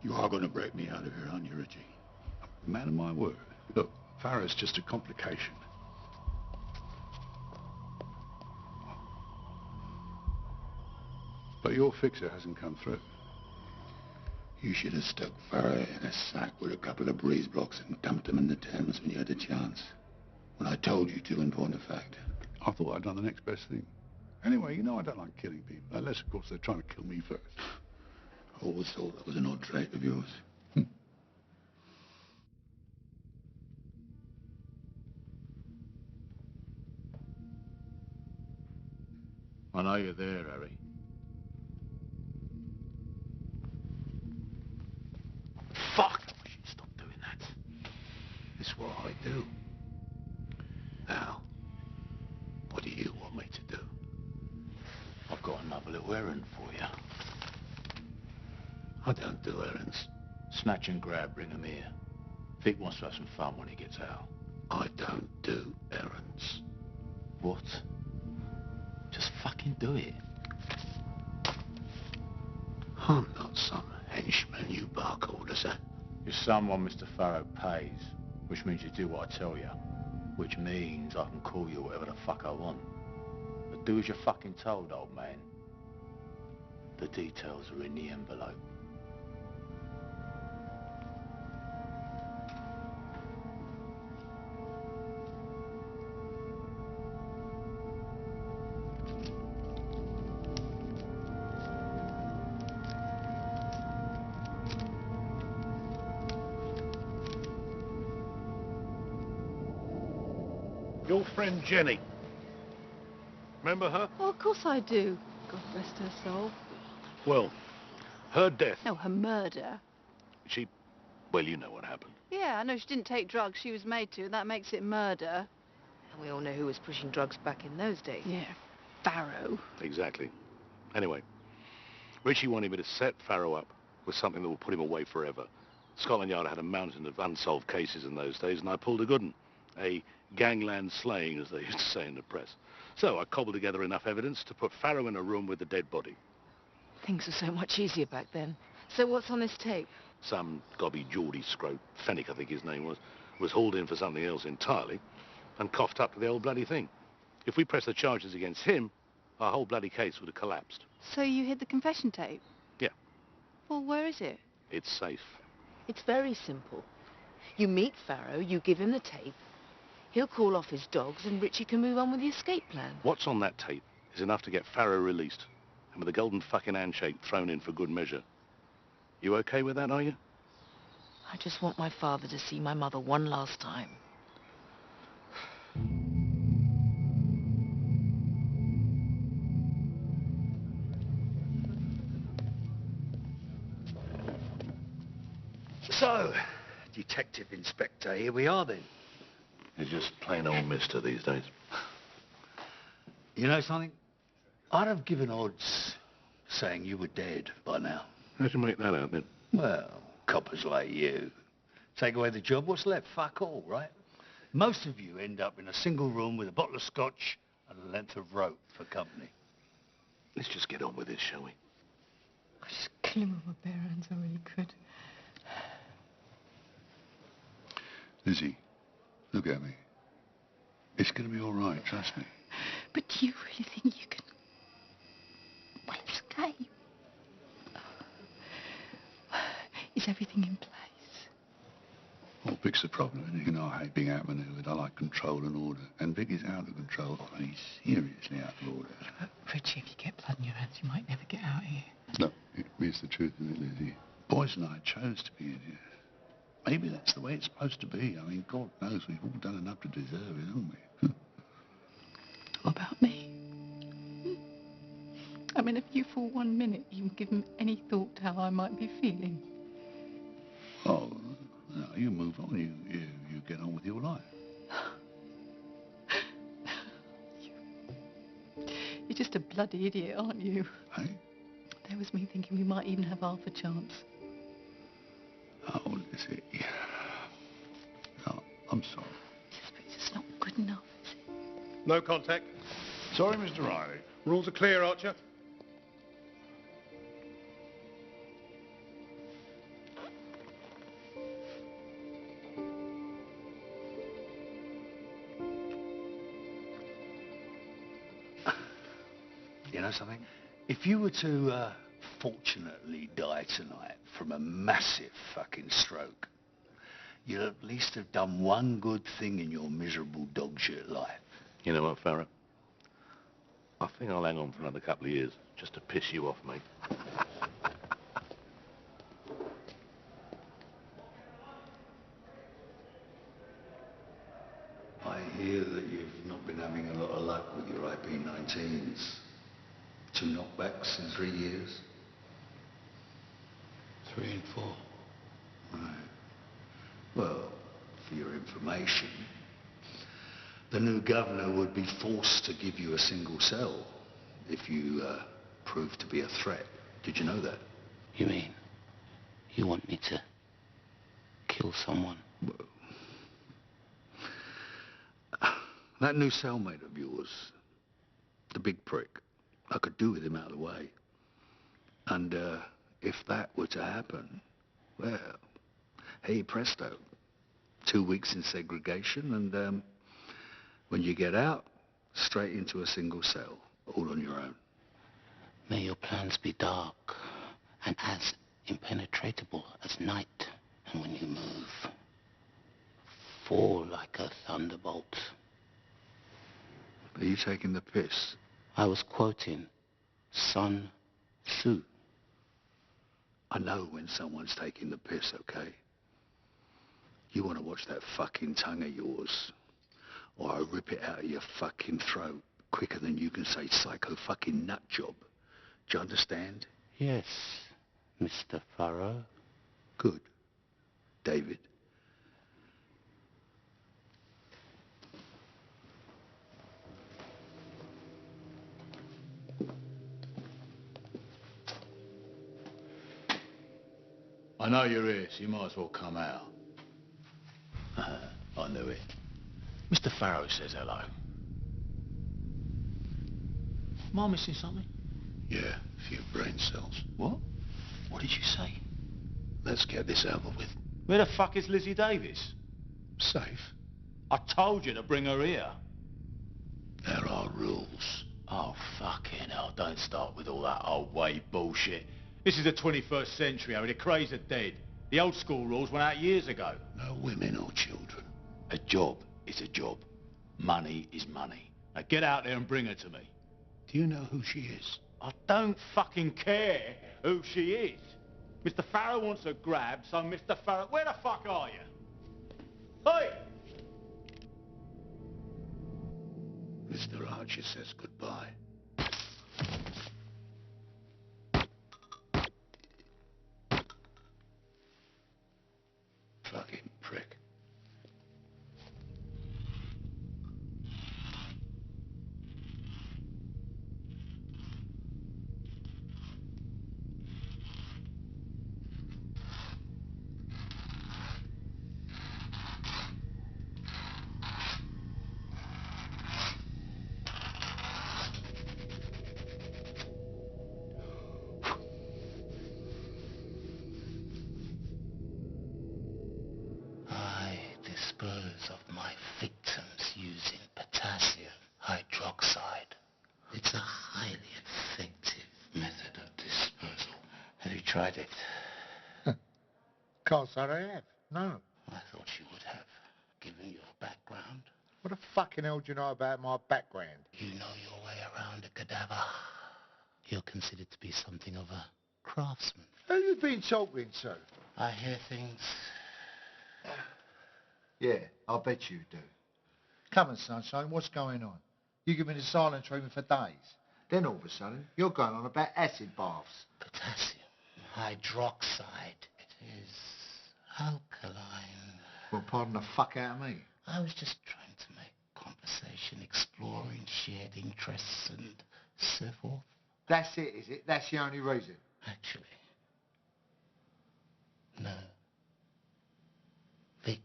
you are going to break me out of here, aren't you, Richie? Man of my word. Look, Farrow's just a complication. But your fixer hasn't come through. You should have stuck Farrow in a sack with a couple of breeze blocks and dumped him in the Thames when you had a chance. When I told you to, in point of fact. I thought I'd done the next best thing. Anyway, you know I don't like killing people. Unless, of course, they're trying to kill me first. I always thought that was an odd trait of yours. I know you're there, Harry. Fuck! I wish you'd stop doing that. It's what I do. Now, what do you want me to do? I've got another little errand for you. I don't do errands. Snatch and grab, bring him here. Vic wants to have some fun when he gets out. I don't do errands. What? Just fucking do it. I'm not some henchman you bark orders at. You're someone Mr. Farrow pays, which means you do what I tell you. Which means I can call you whatever the fuck I want. But do as you're fucking told, old man. The details are in the envelope. Your friend Jenny. Remember her? Oh, of course I do. God rest her soul. Well, her death, No, her murder. well, you know what happened. Yeah, I know she didn't take drugs. She was made to. That makes it murder. And we all know who was pushing drugs back in those days. Yeah, Farrow. Exactly. Anyway, Richie wanted me to set Farrow up with something that will put him away forever. Scotland Yard had a mountain of unsolved cases in those days, and I pulled a good one. A gangland slaying, as they used to say in the press. So I cobbled together enough evidence to put Farrow in a room with the dead body. Things were so much easier back then. So what's on this tape? Some gobby Geordie scrope, Fennick I think his name was hauled in for something else entirely and coughed up to the old bloody thing. If we pressed the charges against him, our whole bloody case would have collapsed. So you hid the confession tape? Yeah. Well, where is it? It's safe. It's very simple. You meet Farrow, you give him the tape, he'll call off his dogs and Richie can move on with the escape plan. What's on that tape is enough to get Farrow released, and with a golden fucking handshake thrown in for good measure. You okay with that, are you? I just want my father to see my mother one last time. So, Detective Inspector, here we are then. You're just plain old mister these days. You know something? I'd have given odds saying you were dead by now. How'd you make that out, then? Well, coppers like you. Take away the job, what's left? Fuck all, right? Most of you end up in a single room with a bottle of scotch and a length of rope for company. Let's just get on with this, shall we? I just kill him with my bare hands, I really could. Lizzie, look at me. It's going to be all right, trust me. But do you really think you can... well, escape? Is everything in place? Well, Vic's the problem, and you know I hate being outmaneuvered. I like control and order. And Vic is out of control. I mean, he's seriously out of order. Richie, if you get blood in your hands, you might never get out of here. No, it's the truth, isn't it, Lizzie? Boys and I chose to be in here. Maybe that's the way it's supposed to be. I mean, God knows we've all done enough to deserve it, haven't we? What about me? I mean, if you for 1 minute even given any thought to how I might be feeling. Oh, no, you move on. You get on with your life. You're just a bloody idiot, aren't you? Hey? There was me thinking we might even have half a chance. Oh, Lizzie. No, I'm sorry. Yes, but it's just not good enough, is it? No contact. Sorry, Mr. Riley. Rules are clear, Archer. You know something? If you were to fortunately die tonight from a massive fucking stroke, you'll at least have done one good thing in your miserable dog shit life. You know what, Farrow? I think I'll hang on for another couple of years, just to piss you off, mate. I hear that you've not been having a lot of luck with your IP-19s. 2 knockbacks in 3 years. 3 and 4. Right. Well, for your information, the new governor would be forced to give you a single cell if you prove to be a threat. Did you know that? You mean you want me to kill someone? Well, that new cellmate of yours, the big prick, I could do with him out of the way. And if that were to happen, well, hey presto, 2 weeks in segregation, and when you get out, straight into a single cell, all on your own. May your plans be dark and as impenetrable as night. And when you move, fall like a thunderbolt. Are you taking the piss? I was quoting Sun Tzu. I know when someone's taking the piss, okay? You want to watch that fucking tongue of yours, or I rip it out of your fucking throat quicker than you can say psycho fucking nut job. Do you understand? Yes, Mr. Farrow. Good. David. I know you're here, so you might as well come out. I knew it. Mr. Farrow says hello. Am I missing something? Yeah, a few brain cells. What? What did you say? Let's get this over with. Where the fuck is Lizzie Davis? Safe. I told you to bring her here. There are rules. Oh, fucking hell, don't start with all that old way bullshit. This is the 21st century, Harry. The craze are dead. The old school rules went out years ago. No women or children. A job is a job. Money is money. Now get out there and bring her to me. Do you know who she is? I don't fucking care who she is. Mr. Farrow wants her grabbed, so Mr. Farrow... Where the fuck are you? Hey! Mr. Archer says goodbye. Fucking prick. I dispose of my victims using potassium hydroxide. It's a highly effective method of disposal. Have you tried it? Can't say I have. No. I thought you would have, given your background. What the fucking hell do you know about my background? You know your way around a cadaver. You're considered to be something of a craftsman. Who you been talking to? I hear things. Yeah, I bet you do. Come on, sunshine, what's going on? You give me the silent treatment for days. Then all of a sudden, you're going on about acid baths. Potassium hydroxide. It is alkaline. Well, pardon the fuck out of me. I was just trying to make conversation, exploring shared interests and so forth. That's it, is it? That's the only reason? Actually, no. Vic.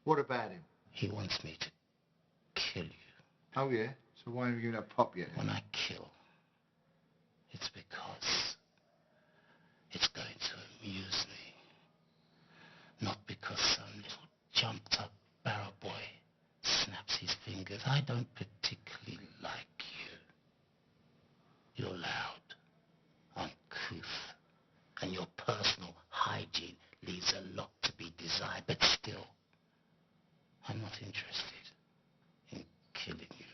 What about him? He wants me to kill you. Oh, yeah? So why haven't you given a pop yet? When I kill, it's because it's going to amuse me. Not because some little jumped-up barrow boy snaps his fingers. I don't particularly like you. You're loud, uncouth, and your personal hygiene leaves a lot to be desired. But still, I'm not interested in killing you.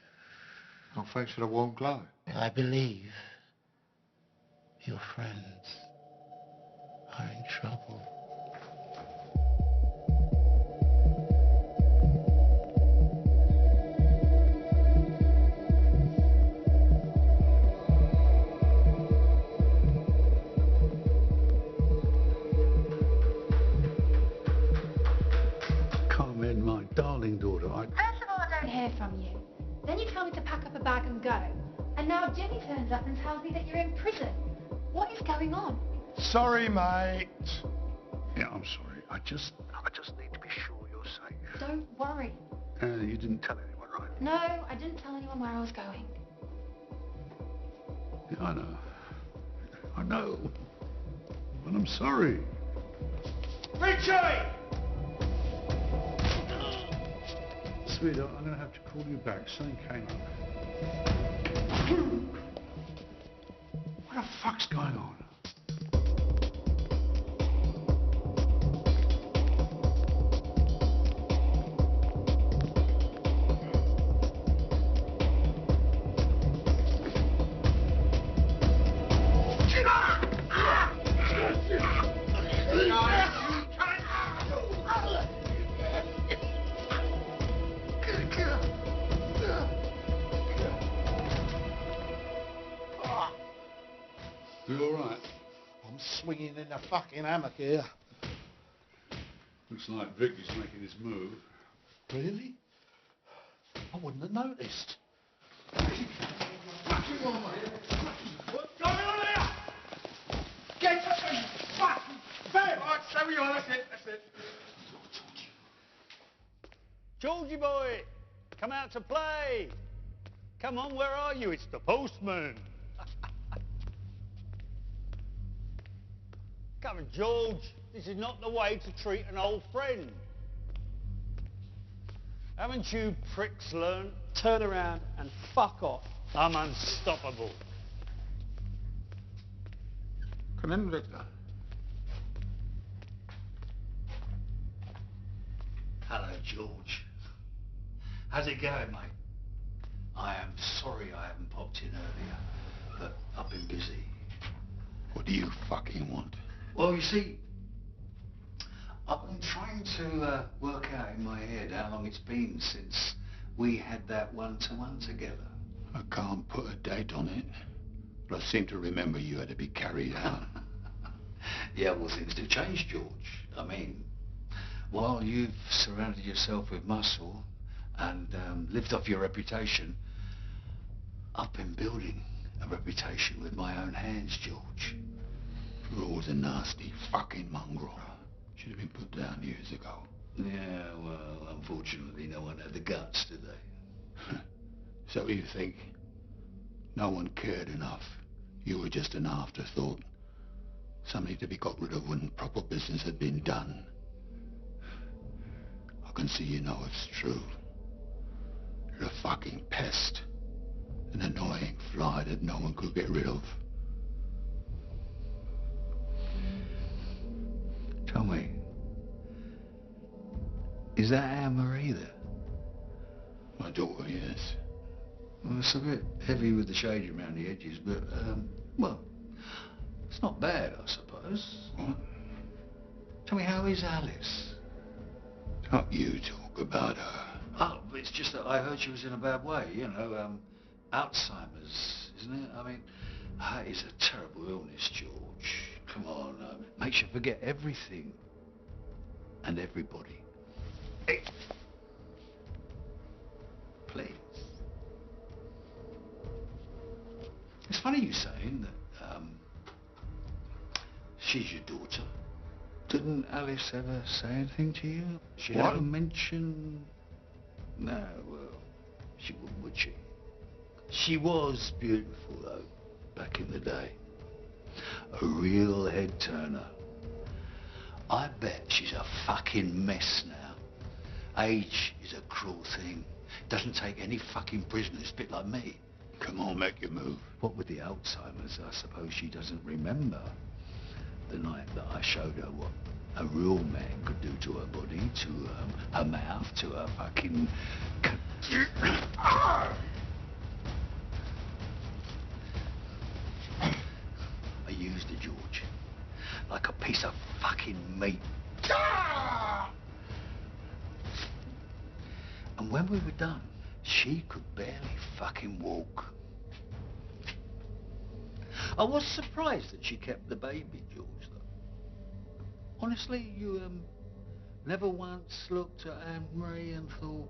Oh, thanks for the warm glow. I believe your friends are in trouble. Carmen, my darling daughter, First of all, I don't hear from you. Then you tell me to pack up a bag and go. And now Jenny turns up and tells me that you're in prison. What is going on? Sorry, mate. Yeah, I'm sorry. I just need to be sure you're safe. Don't worry. You didn't tell anyone, right? No, I didn't tell anyone where I was going. Yeah, I know. I know. And I'm sorry. Richie! Sweetheart, I'm going to have to call you back. Something came up. the fuck's going on? You all right? I'm swinging in a fucking hammock here. Looks like Vicky's making his move. Really? I wouldn't have noticed. What's going on here? Get up and fucking bang! All right, stay where you are, that's it, that's it. Georgie boy, come out to play. Come on, where are you? It's the postman. Come on, George. This is not the way to treat an old friend. Haven't you pricks learned? Turn around and fuck off. I'm unstoppable. Come in, Victor. Hello, George. How's it going, mate? I am sorry I haven't popped in earlier, but I've been busy. What do you fucking want? Well, you see, I've been trying to work out in my head how long it's been since we had that one-to-one together. I can't put a date on it, but I seem to remember you had to be carried out. Yeah, well, things do change, George. I mean, while you've surrounded yourself with muscle and lived off your reputation, I've been building a reputation with my own hands, George. You're always a nasty fucking mongrel. Should have been put down years ago. Yeah, well, unfortunately, no one had the guts, did they? So you think no one cared enough? You were just an afterthought. Something to be got rid of when proper business had been done. I can see you know it's true. You're a fucking pest. An annoying fly that no one could get rid of. Tell me, is that Anne-Marie there? My daughter, yes. Well, it's a bit heavy with the shading around the edges, but, well, it's not bad, I suppose. What? Tell me, how is Alice? Don't you talk about her. Oh, it's just that I heard she was in a bad way, you know, Alzheimer's, isn't it? I mean, that is a terrible illness, George. Come on, makes you forget everything and everybody. Hey. Please. It's funny you saying that she's your daughter. Didn't Alice ever say anything to you? She never mentioned... No, well, she wouldn't, would she? She was beautiful, though, back in the day. A real head-turner. I bet she's a fucking mess now. Age is a cruel thing. Doesn't take any fucking prisoners, bit like me. Come on, make your move. What with the Alzheimer's, I suppose she doesn't remember the night that I showed her what a real man could do to her body, to her mouth, to her fucking... I used her, George, like a piece of fucking meat. And when we were done, she could barely fucking walk. I was surprised that she kept the baby, George, though. Honestly, you never once looked at Anne-Marie and thought,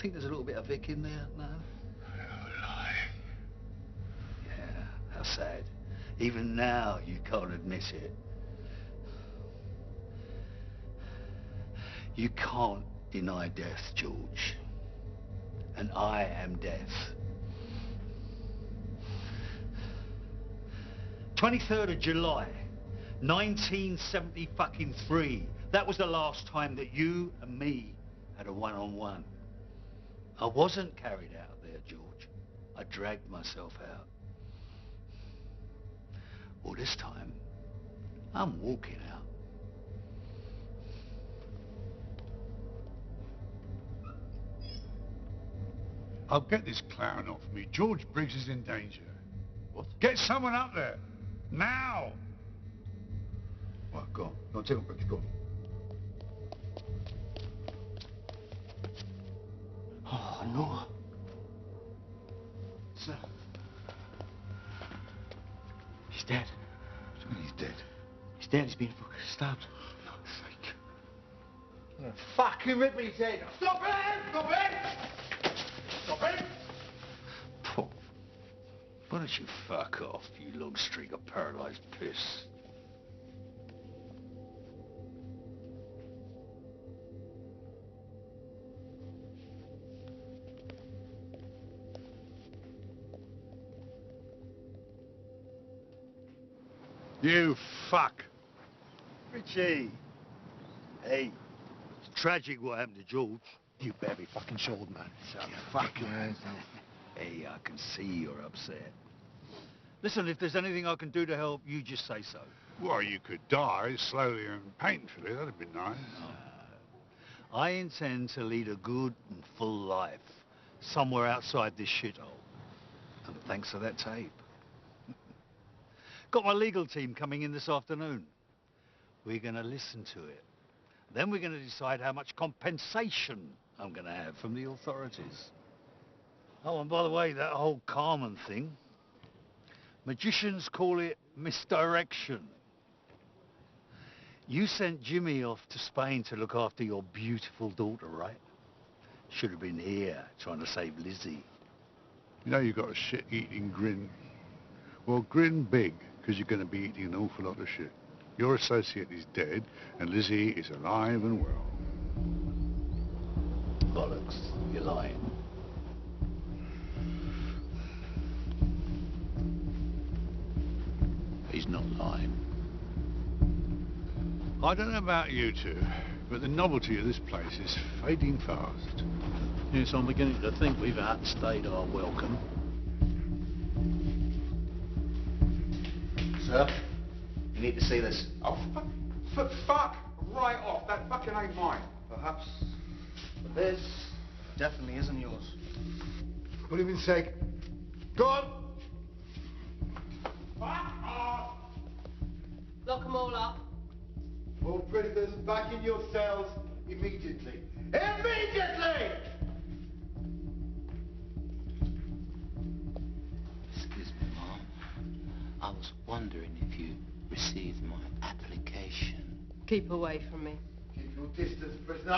think there's a little bit of Vic in there, no? Yeah, how sad. Even now, you can't admit it. You can't deny death, George. And I am death. 23rd of July, 1973. That was the last time that you and me had a one-on-one. I wasn't carried out there, George. I dragged myself out. Well, this time, I'm walking out. I'll get this clown off me. George Briggs is in danger. What? Get someone up there. Now! Well, go on. No, take him, Briggs. Go on. Oh, no. Sir. He's dead. He's dead. He's dead. He's been fucking stabbed. For God's sake. You're gonna fucking rip me his head off. Stop it! Stop it! Stop it! Pooh. Why don't you fuck off, you long streak of paralyzed piss? You fuck. Richie! Hey, it's tragic what happened to George. You better be fucking sure, man. So Fuck your hands down. Hey, I can see you're upset. Listen, if there's anything I can do to help, you just say so. Well, you could die slowly and painfully. That'd be nice. I intend to lead a good and full life somewhere outside this shithole. And thanks for that tape. Got my legal team coming in this afternoon. We're going to listen to it. Then we're going to decide how much compensation I'm going to have from the authorities. Oh, and by the way, that whole Carmen thing, magicians call it misdirection. You sent Jimmy off to Spain to look after your beautiful daughter, right? Should have been here trying to save Lizzie. You know you've got a shit-eating grin. Well, grin big, because you're going to be eating an awful lot of shit. Your associate is dead, and Lizzie is alive and well. Bollocks, you're lying. He's not lying. I don't know about you two, but the novelty of this place is fading fast. Yes, I'm beginning to think we've outstayed our welcome. Sir, you need to see this. Oh, fuck right off. That fucking ain't mine. Perhaps. But this definitely isn't yours. For heaven's sake. Go on. Fuck off. Lock them all up. All prisoners back in your cells immediately. Immediately! Excuse me, Mom. I was wondering if you received my application. Keep away from me. Keep your distance, prisoner.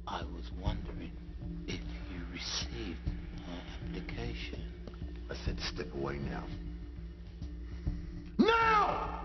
I was wondering if you received my application. I said step away now. Now!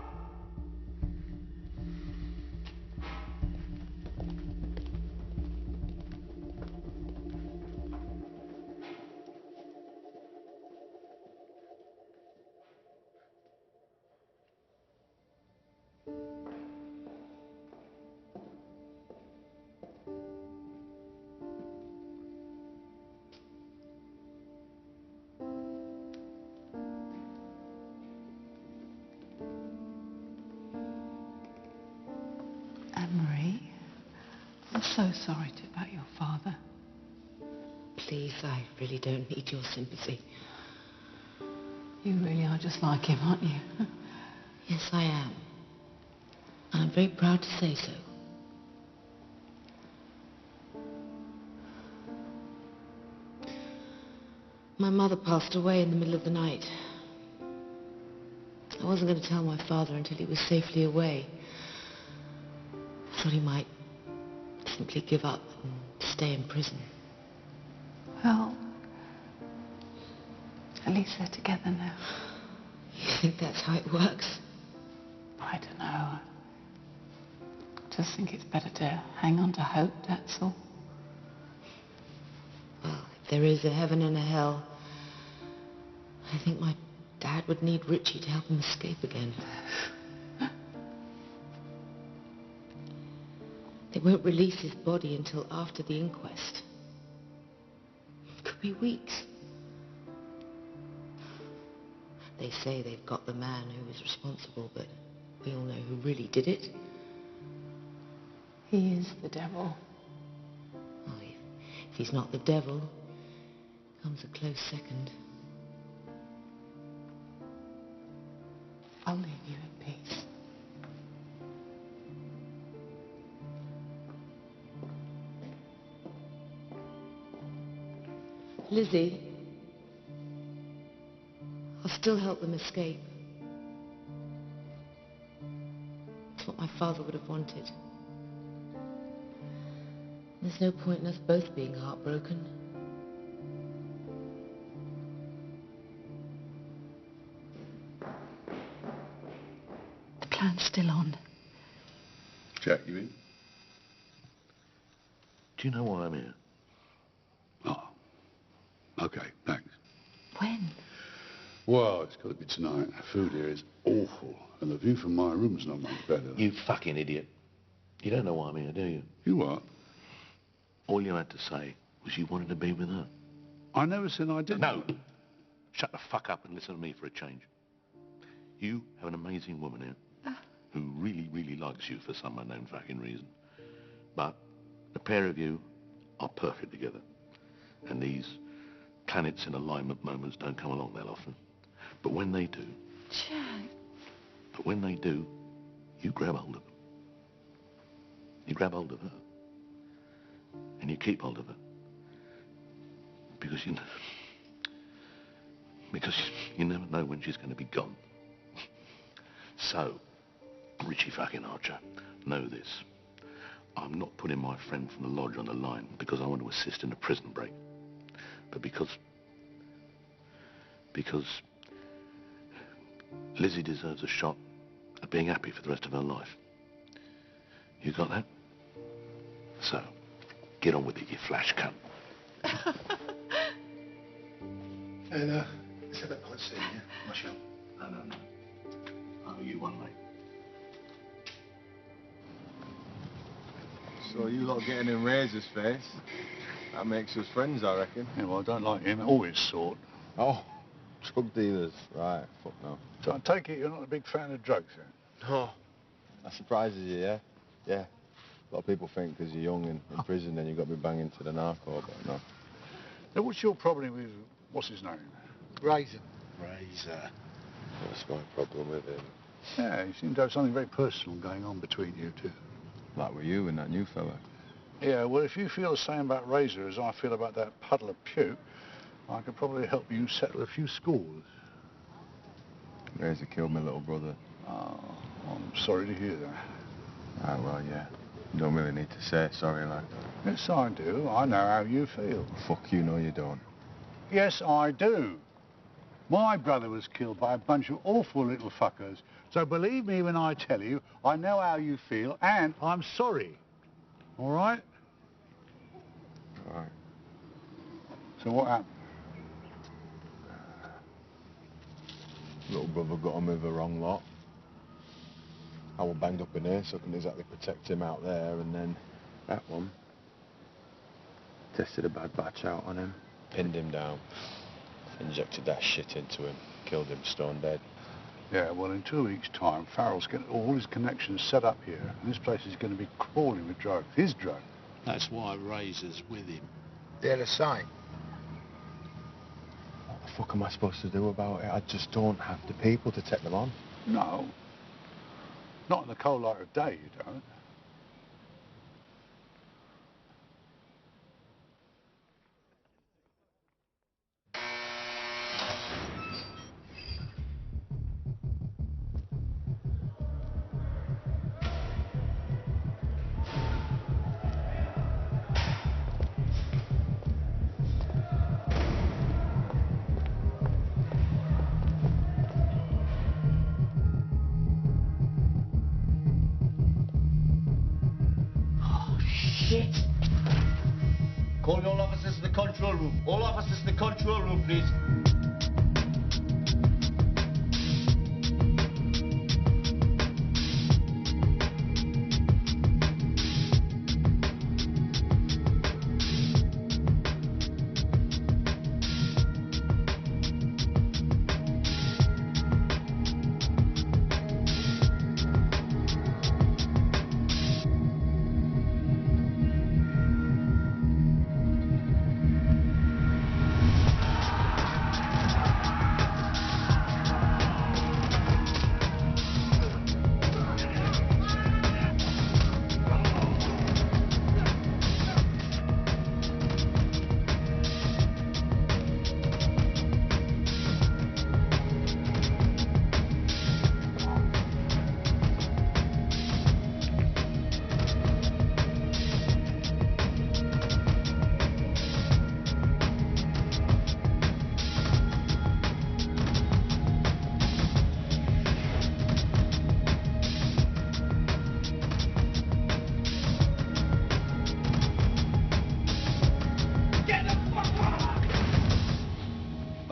Anne-Marie, I'm so sorry about your father. Please, I really don't need your sympathy. You really are just like him, aren't you? Yes, I am. And I'm very proud to say so. My mother passed away in the middle of the night. I wasn't going to tell my father until he was safely away. I thought he might simply give up and stay in prison. Well, at least they're together now. You think that's how it works? I don't know. I just think it's better to hang on to hope, that's all. Well, if there is a heaven and a hell, I think my dad would need Richie to help him escape again. They won't release his body until after the inquest. It could be weeks. They They say they've got the man who was responsible, but we all know who really did it. He is the devil. Well, if he's not the devil, comes a close second. I'll leave you in peace. Lizzie, I'll still help them escape. It's what my father would have wanted. There's no point in us both being heartbroken. The plan's still on. Jack, you in? Do you know why I'm here? Oh. Okay, thanks. When? Well, it's got to be tonight. Food here is awful, and the view from my room's not much better. You fucking idiot. You don't know why I'm here, do you? You what? All you had to say was you wanted to be with her. I never said I didn't. No. Shut the fuck up and listen to me for a change. You have an amazing woman here who really, really likes you for some unknown fucking reason. But the pair of you are perfect together. And these planets in alignment moments don't come along that often. But when they do... Jack. But when they do, you grab hold of them. You grab hold of her. And you keep hold of her. Because you never know when she's going to be gone. So, Richie fucking Archer, know this. I'm not putting my friend from the lodge on the line because I want to assist in a prison break. But because Lizzie deserves a shot at being happy for the rest of her life. You got that? So, get on with it, you flash cunt. And, let's have a night scene, yeah? Michelle? No. I owe you one, mate. So you lot getting in Razor's face? That makes us friends, I reckon. Yeah, well, I don't like him or his sort. Oh, drug dealers. Right, fuck no. So I take it you're not a big fan of drugs, then? Oh, that surprises you, yeah? Yeah. A lot of people think because you're young and in prison then you've got to be banging to the narco, but no. Now, what's your problem with, what's his name? Razor. Razor. What's my problem with him? Yeah, you seem to have something very personal going on between you two. Like with you and that new fella. Yeah, well, if you feel the same about Razor as I feel about that puddle of puke, I could probably help you settle a few scores. Razor killed my little brother. Oh, I'm sorry to hear that. Ah, well, yeah. You don't really need to say sorry, like. Yes, I do. I know how you feel. Fuck you, no you don't. Yes, I do. My brother was killed by a bunch of awful little fuckers. So believe me when I tell you, I know how you feel, and I'm sorry. All right? All right. So what happened? Little brother got on with the wrong lot. I was banged up in here, so I couldn't exactly protect him out there, and then that one tested a bad batch out on him, pinned him down, injected that shit into him, killed him stone dead. Yeah, well, in 2 weeks' time, Farrell's getting all his connections set up here, and this place is going to be crawling with drugs. His drug. That's why Razor's with him. They're the same. What the fuck am I supposed to do about it? I just don't have the people to take them on. No. Not in the cold light of day, you don't. Shit! Call all officers to the control room. All officers to the control room, please.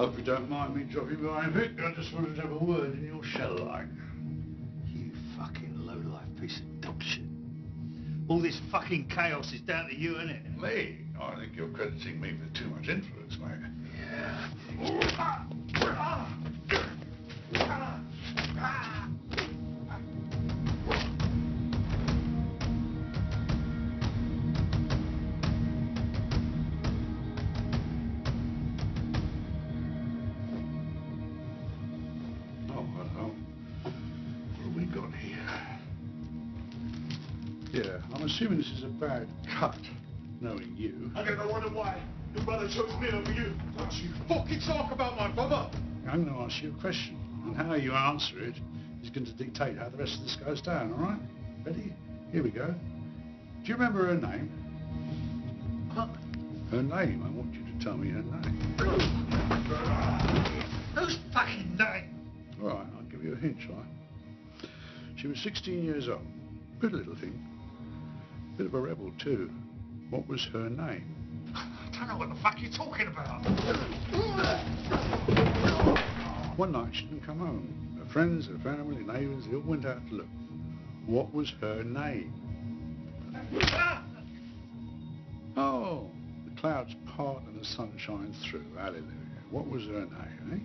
Hope you don't mind me dropping by, Vic. I just wanted to have a word in your shell line. You fucking low-life piece of dog shit. All this fucking chaos is down to you, innit? Me? I think you're crediting me with too much influence, mate. Yeah. Oh, hello. What have we got here? Yeah, I'm assuming this is a bad cut, knowing you. I don't know why. Your brother chose me over you. Don't you fucking talk about my brother. I'm going to ask you a question, and how you answer it is going to dictate how the rest of this goes down, all right? Ready? Here we go. Do you remember her name? What? Her name. I want you to tell me her name. Whose fucking name? All right, I'll give you a hint, shall I? She was 16 years old. Good little thing. Bit of a rebel, too. What was her name? I don't know what the fuck you're talking about. One night she didn't come home. Her friends, her family, neighbours, they all went out to look. What was her name? Oh, the clouds part and the sun shines through. Hallelujah. What was her name, eh?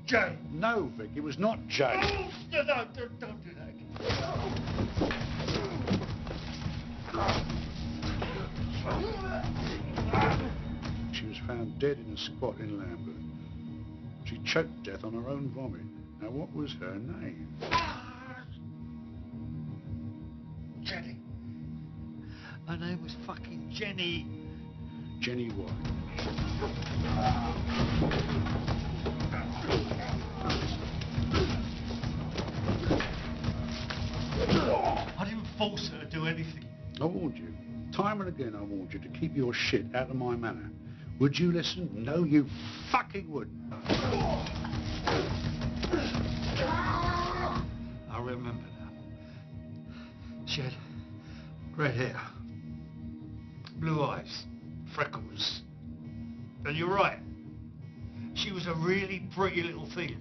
Jane. No, Vic, it was not Jane. Oh, no, don't do that. She was found dead in a squat in Lambeth. She choked to death on her own vomit. Now, what was her name? Jenny. Her name was fucking Jenny. Jenny what? I didn't force her to do anything. I warned you. Time and again I warned you to keep your shit out of my manor. Would you listen? No, you fucking wouldn't. I remember now. She had red hair, blue eyes, freckles. And you're right. She was a really pretty little thing.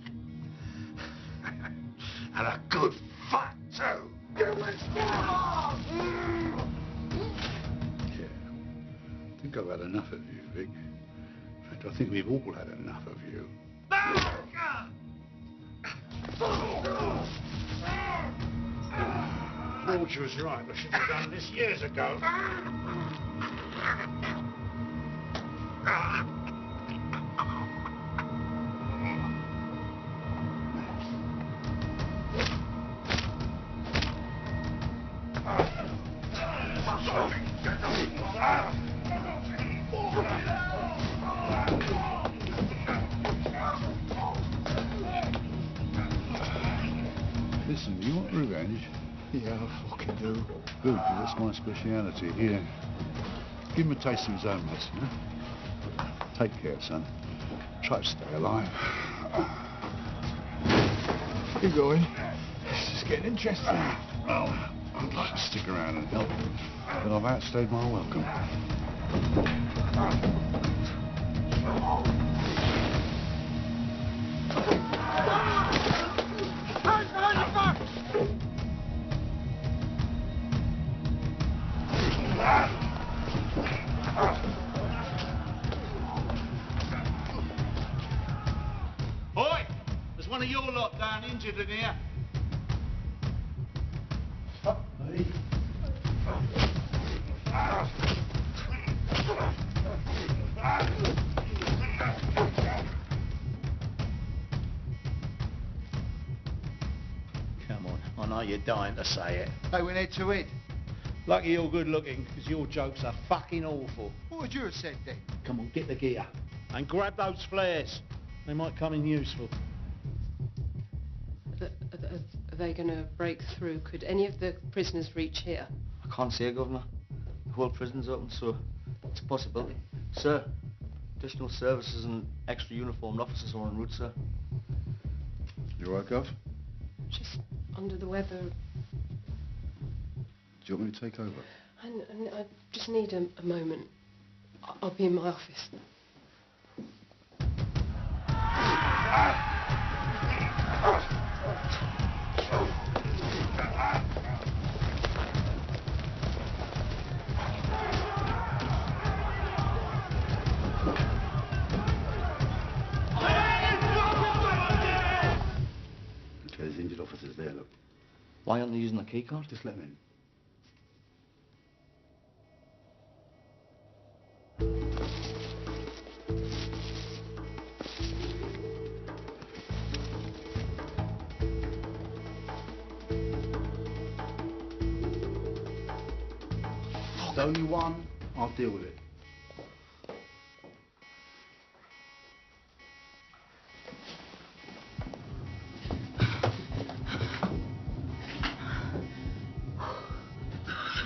And a good fuck, too. Yeah. I think I've had enough of you, Vic. In fact, I think we've all had enough of you. George was right. I should have done this years ago. Listen, you want revenge? Yeah, I fucking do. Good, 'cause that's my speciality. Here, give him a taste of his own medicine, huh? Take care, son. Try to stay alive. Keep going. This is getting interesting. Well, I'd like to stick around and help, but I've outstayed my welcome. Oi! There's one of your lot down injured in here. Come on, I know you're dying to say it. They went head to head. Lucky you're good looking, because your jokes are fucking awful. What would you have said then? Come on, get the gear. And grab those flares. They might come in useful. Are they going to break through? Could any of the prisoners reach here? I can't say, Governor. The whole prison's open, so it's a possibility. Sir, additional services and extra uniformed officers are en route, sir. You all right, Gov? Just under the weather. Do you want me to take over? I just need a moment. I'll be in my office. There's injured officers there, look. Why aren't they using the key card? Just let them in. There's only one. I'll deal with it.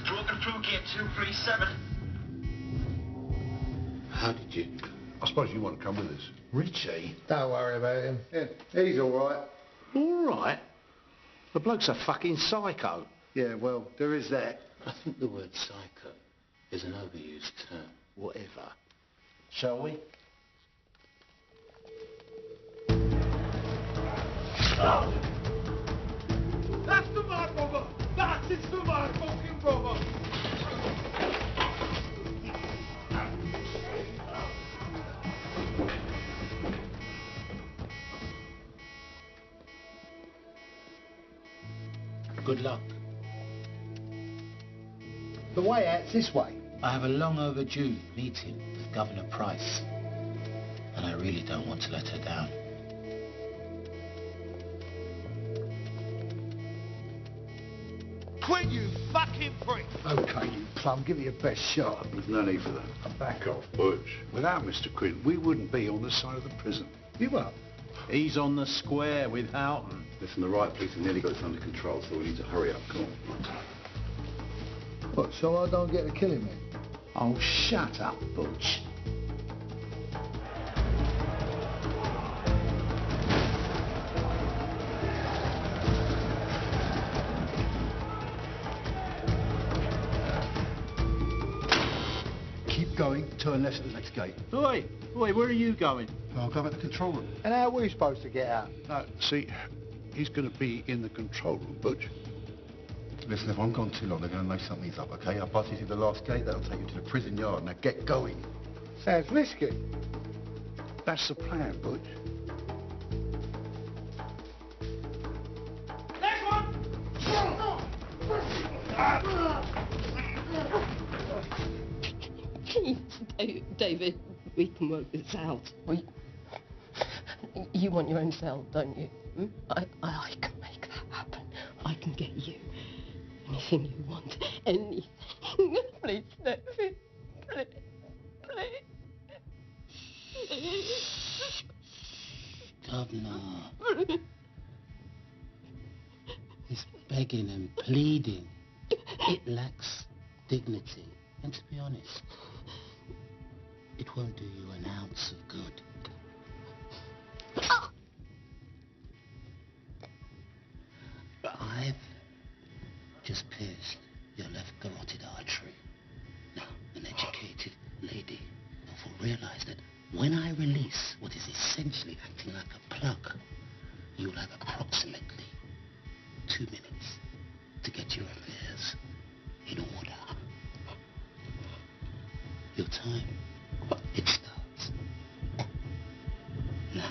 Broken through gate 237. How did you? I suppose you want to come with us. Richie? Don't worry about him. Yeah, he's all right. All right? The bloke's a fucking psycho. Yeah, well, there is that. I think the word psycho is an overused term. Whatever. Shall we? That's the man, brother! That is the man, fucking brother! Good luck. The way out's this way. I have a long overdue meeting with Governor Price, and I really don't want to let her down. Quit, you fucking prick! Okay, you plum, give it your best shot. There's no need for that. Back off, Butch. Without Mr. Quinn, we wouldn't be on the side of the prison. You are. He's on the square with Houghton. Listen, the riot police have nearly got this under control, so we need to hurry up. Come on. What, so I don't get to kill him then? Oh, shut up, Butch. Keep going, turn left at the next gate. Oi, where are you going? I'll go back to the control room. And how are we supposed to get out? No, see, he's going to be in the control room, Butch. Listen, if I'm gone too long, they're going to know something's up, okay? I'll pass you through the last gate, that'll take you to the prison yard. Now get going. Sounds risky. That's the plan, Butch. Next one! David, we can work this out. You want your own cell, don't you? Hmm? I can make that happen. I can get you anything you want. Anything. Please, David. Please. Governor. He's begging and pleading. It lacks dignity. And to be honest, it won't do you an ounce of good. I've just pierced your left carotid artery. Now, an educated lady will realize that when I release what is essentially acting like a plug, you'll have approximately 2 minutes to get your affairs in order. Your time, it starts now.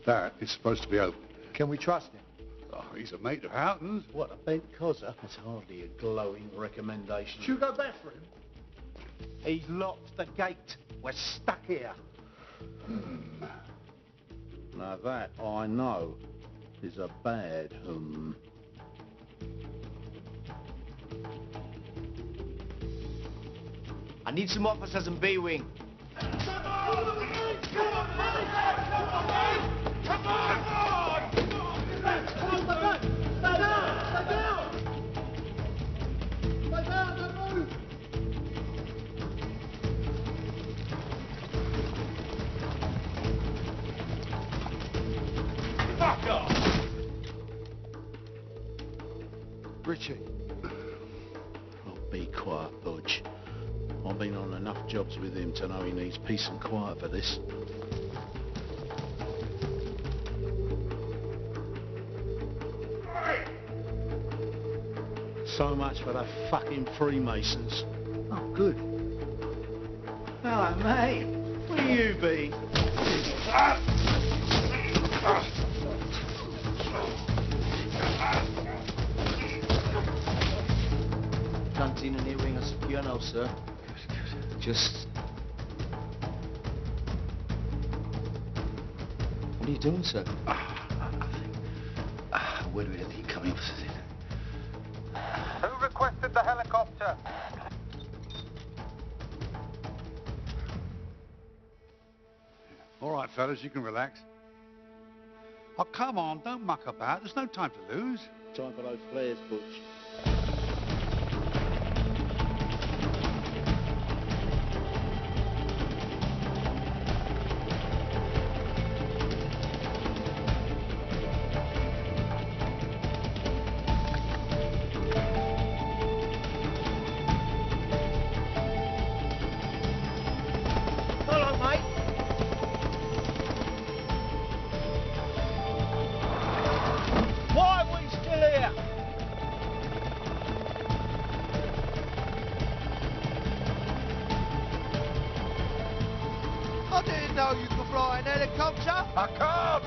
That is supposed to be open. Can we trust him? Oh, he's a mate of Houghton's. What, a bent cozzer? That's hardly a glowing recommendation. Should we go back for him? He's locked the gate. We're stuck here. Now that, I know, is a bad I need some officers in B-Wing. Be quiet, Budge. I've been on enough jobs with him to know he needs peace and quiet for this. So much for the fucking Freemasons. Oh, good. Hello, mate. Where you been? Canteen and earring are secure now, sir. Just... What are you doing, sir? Where do we have the incoming officers in? Who requested the helicopter? All right, fellas, you can relax. Oh, come on, don't muck about. There's no time to lose. Time for those flares, Butch. I didn't know you could fly an helicopter. I can't.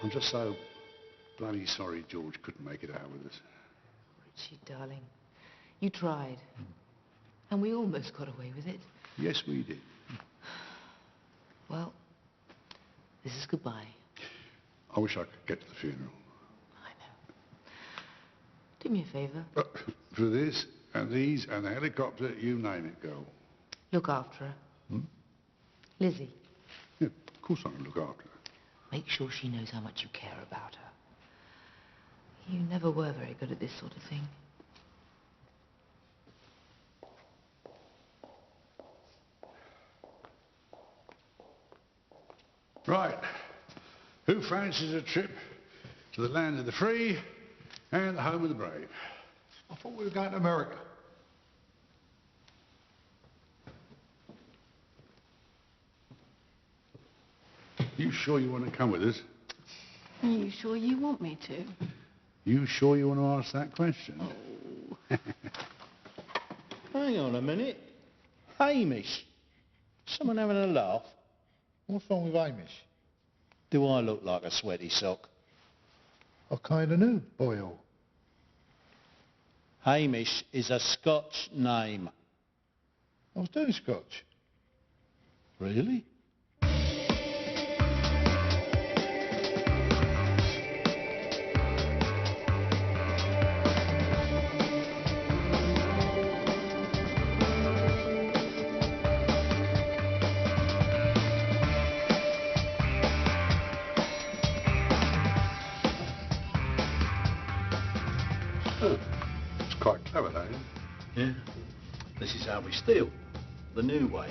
I'm just so bloody sorry George couldn't make it out with us. Richie, darling, you tried. And we almost got away with it. Yes, we did. Well, this is goodbye. I wish I could get to the funeral. Do me a favour. For this, and these, and the helicopter, you name it, girl. Look after her. Hmm? Lizzie. Yeah, of course I can look after her. Make sure she knows how much you care about her. You never were very good at this sort of thing. Right. Who fancies a trip to the land of the free and the home of the brave? I thought we were going to America. You sure you want to come with us? Are you sure you want me to? You sure you want to ask that question? Oh. Hang on a minute. Hamish. Someone having a laugh? What's wrong with Hamish? Do I look like a sweaty sock? I kind of knew, Boyle. Hamish is a Scotch name. I was doing Scotch. Really? It's quite clever, don't it? Yeah. This is how we steal. The new way.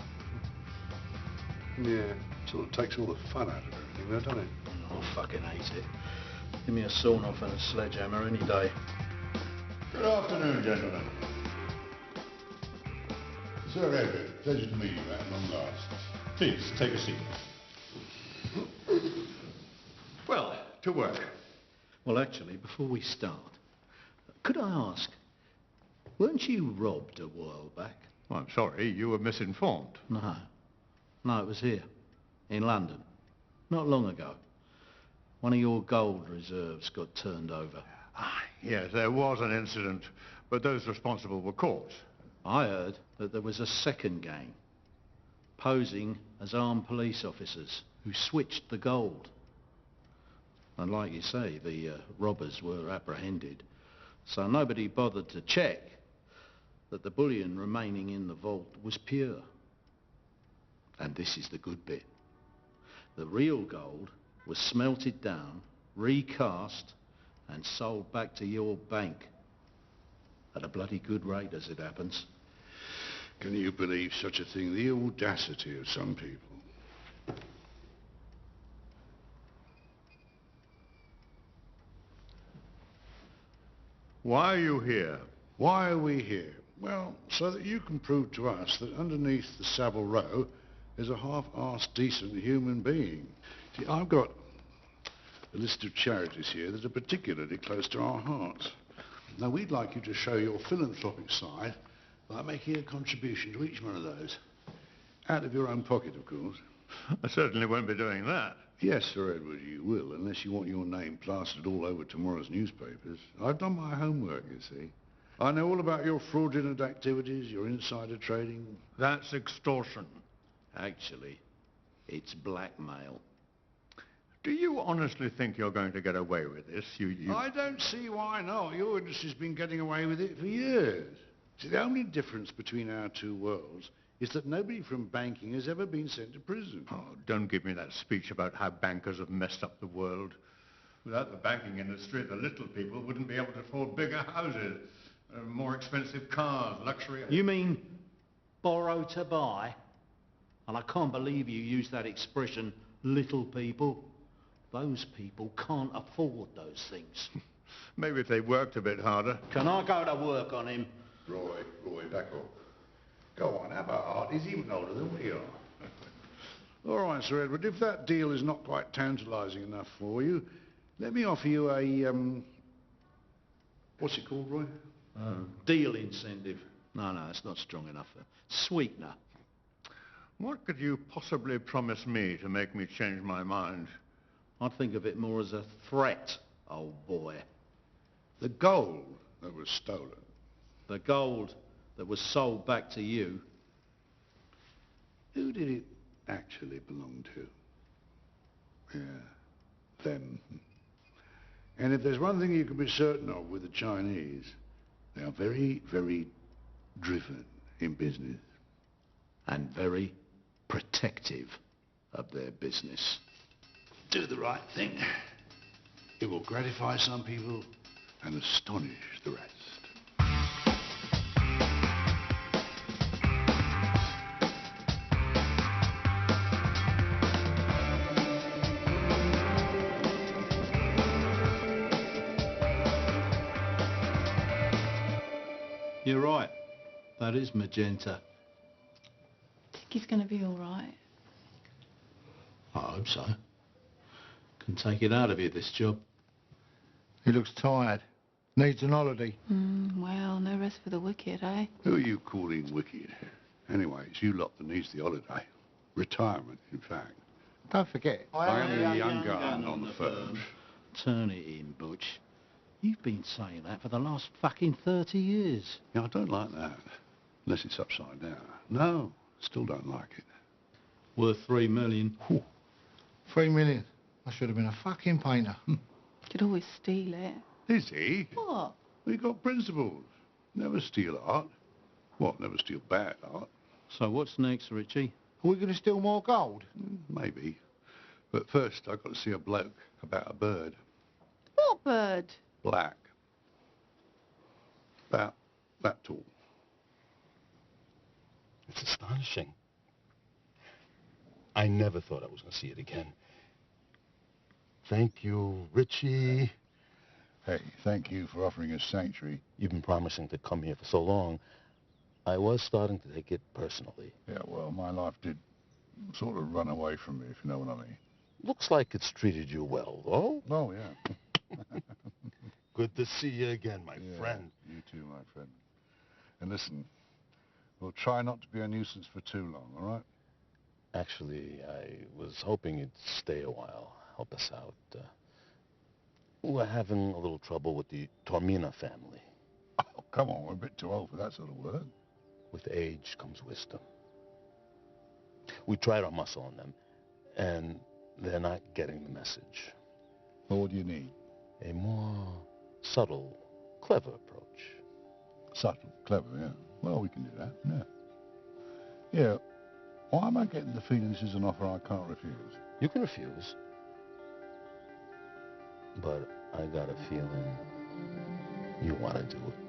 Yeah, sort of takes all the fun out of everything, though, doesn't it? I fucking hate it. Give me a sawn-off and a sledgehammer any day. Good afternoon, gentlemen. Sir Everett, pleasure to meet you at long last. Please, take a seat. Well, to work. Well, actually, before we start, could I ask, weren't you robbed a while back? Well, I'm sorry, you were misinformed. No. No, it was here, in London, not long ago. One of your gold reserves got turned over. Yes, there was an incident, but those responsible were caught. I heard that there was a second gang, posing as armed police officers, who switched the gold. And like you say, the robbers were apprehended, so nobody bothered to check that the bullion remaining in the vault was pure. And this is the good bit. The real gold was smelted down, recast, and sold back to your bank. At a bloody good rate, as it happens. Can you believe such a thing? The audacity of some people. Why are you here? Why are we here? Well, so that you can prove to us that underneath the Savile Row is a half-arsed decent human being. See, I've got a list of charities here that are particularly close to our hearts. Now, we'd like you to show your philanthropic side by making a contribution to each one of those. Out of your own pocket, of course. I certainly won't be doing that. Yes, Sir Edward, you will, unless you want your name plastered all over tomorrow's newspapers. I've done my homework, you see. I know all about your fraudulent activities, your insider trading. That's extortion. Actually, it's blackmail. Do you honestly think you're going to get away with this? I don't see why not. Your industry's been getting away with it for years. See, the only difference between our two worlds is that nobody from banking has ever been sent to prison. Oh, don't give me that speech about how bankers have messed up the world. Without the banking industry, the little people wouldn't be able to afford bigger houses, more expensive cars, luxury... You mean borrow to buy? And I can't believe you use that expression, little people. Those people can't afford those things. Maybe if they worked a bit harder. Can I go to work on him? Roy, back up. Go on, have a heart. He's even older than we are. All right, Sir Edward, if that deal is not quite tantalising enough for you, let me offer you a, what's it called, Roy? Deal incentive. No, it's not strong enough. Sweetener. What could you possibly promise me to make me change my mind? I'd think of it more as a threat, old boy. The gold that was stolen. The gold that was sold back to you. Who did it actually belong to? Yeah, them. And if there's one thing you can be certain of with the Chinese, they are very, very driven in business. And very protective of their business. Do the right thing. It will gratify some people and astonish the rest. You're right. That is magenta. Think he's going to be all right? I hope so. Can take it out of you, this job. He looks tired. Needs an holiday. Well, no rest for the wicked, eh? Who are you calling wicked? Anyway, it's you lot that needs the holiday. Retirement, in fact. Don't forget, I am the young gun on the firm. Turn it in, Butch. You've been saying that for the last fucking 30 years. Yeah, I don't like that. Unless it's upside down. No, still don't like it. Worth $3 million. Whew. $3 million. I should have been a fucking painter. Could always steal it. Is he? What? We got principles. Never steal art. What, never steal bad art? So what's next, Richie? Are we going to steal more gold? Maybe. But first, I've got to see a bloke about a bird. What bird? Black. About that tall. It's astonishing. I never thought I was going to see it again. Thank you, Richie. Hey, thank you for offering us sanctuary. You've been promising to come here for so long. I was starting to take it personally. Yeah, well, my life did sort of run away from me, if you know what I mean. Looks like it's treated you well, though. Oh, yeah. Good to see you again, my friend. You too, my friend. And listen, we'll try not to be a nuisance for too long, all right? Actually, I was hoping you'd stay a while, help us out. We're having a little trouble with the Tormina family. Oh, come on, we're a bit too old for that sort of work. With age comes wisdom. We tried our muscle on them, and they're not getting the message. Well, what do you need? A more subtle, clever approach. Subtle, clever, yeah. Well, we can do that, yeah. Yeah, why am I getting the feeling this is an offer I can't refuse? You can refuse. But I got a feeling you want to do it.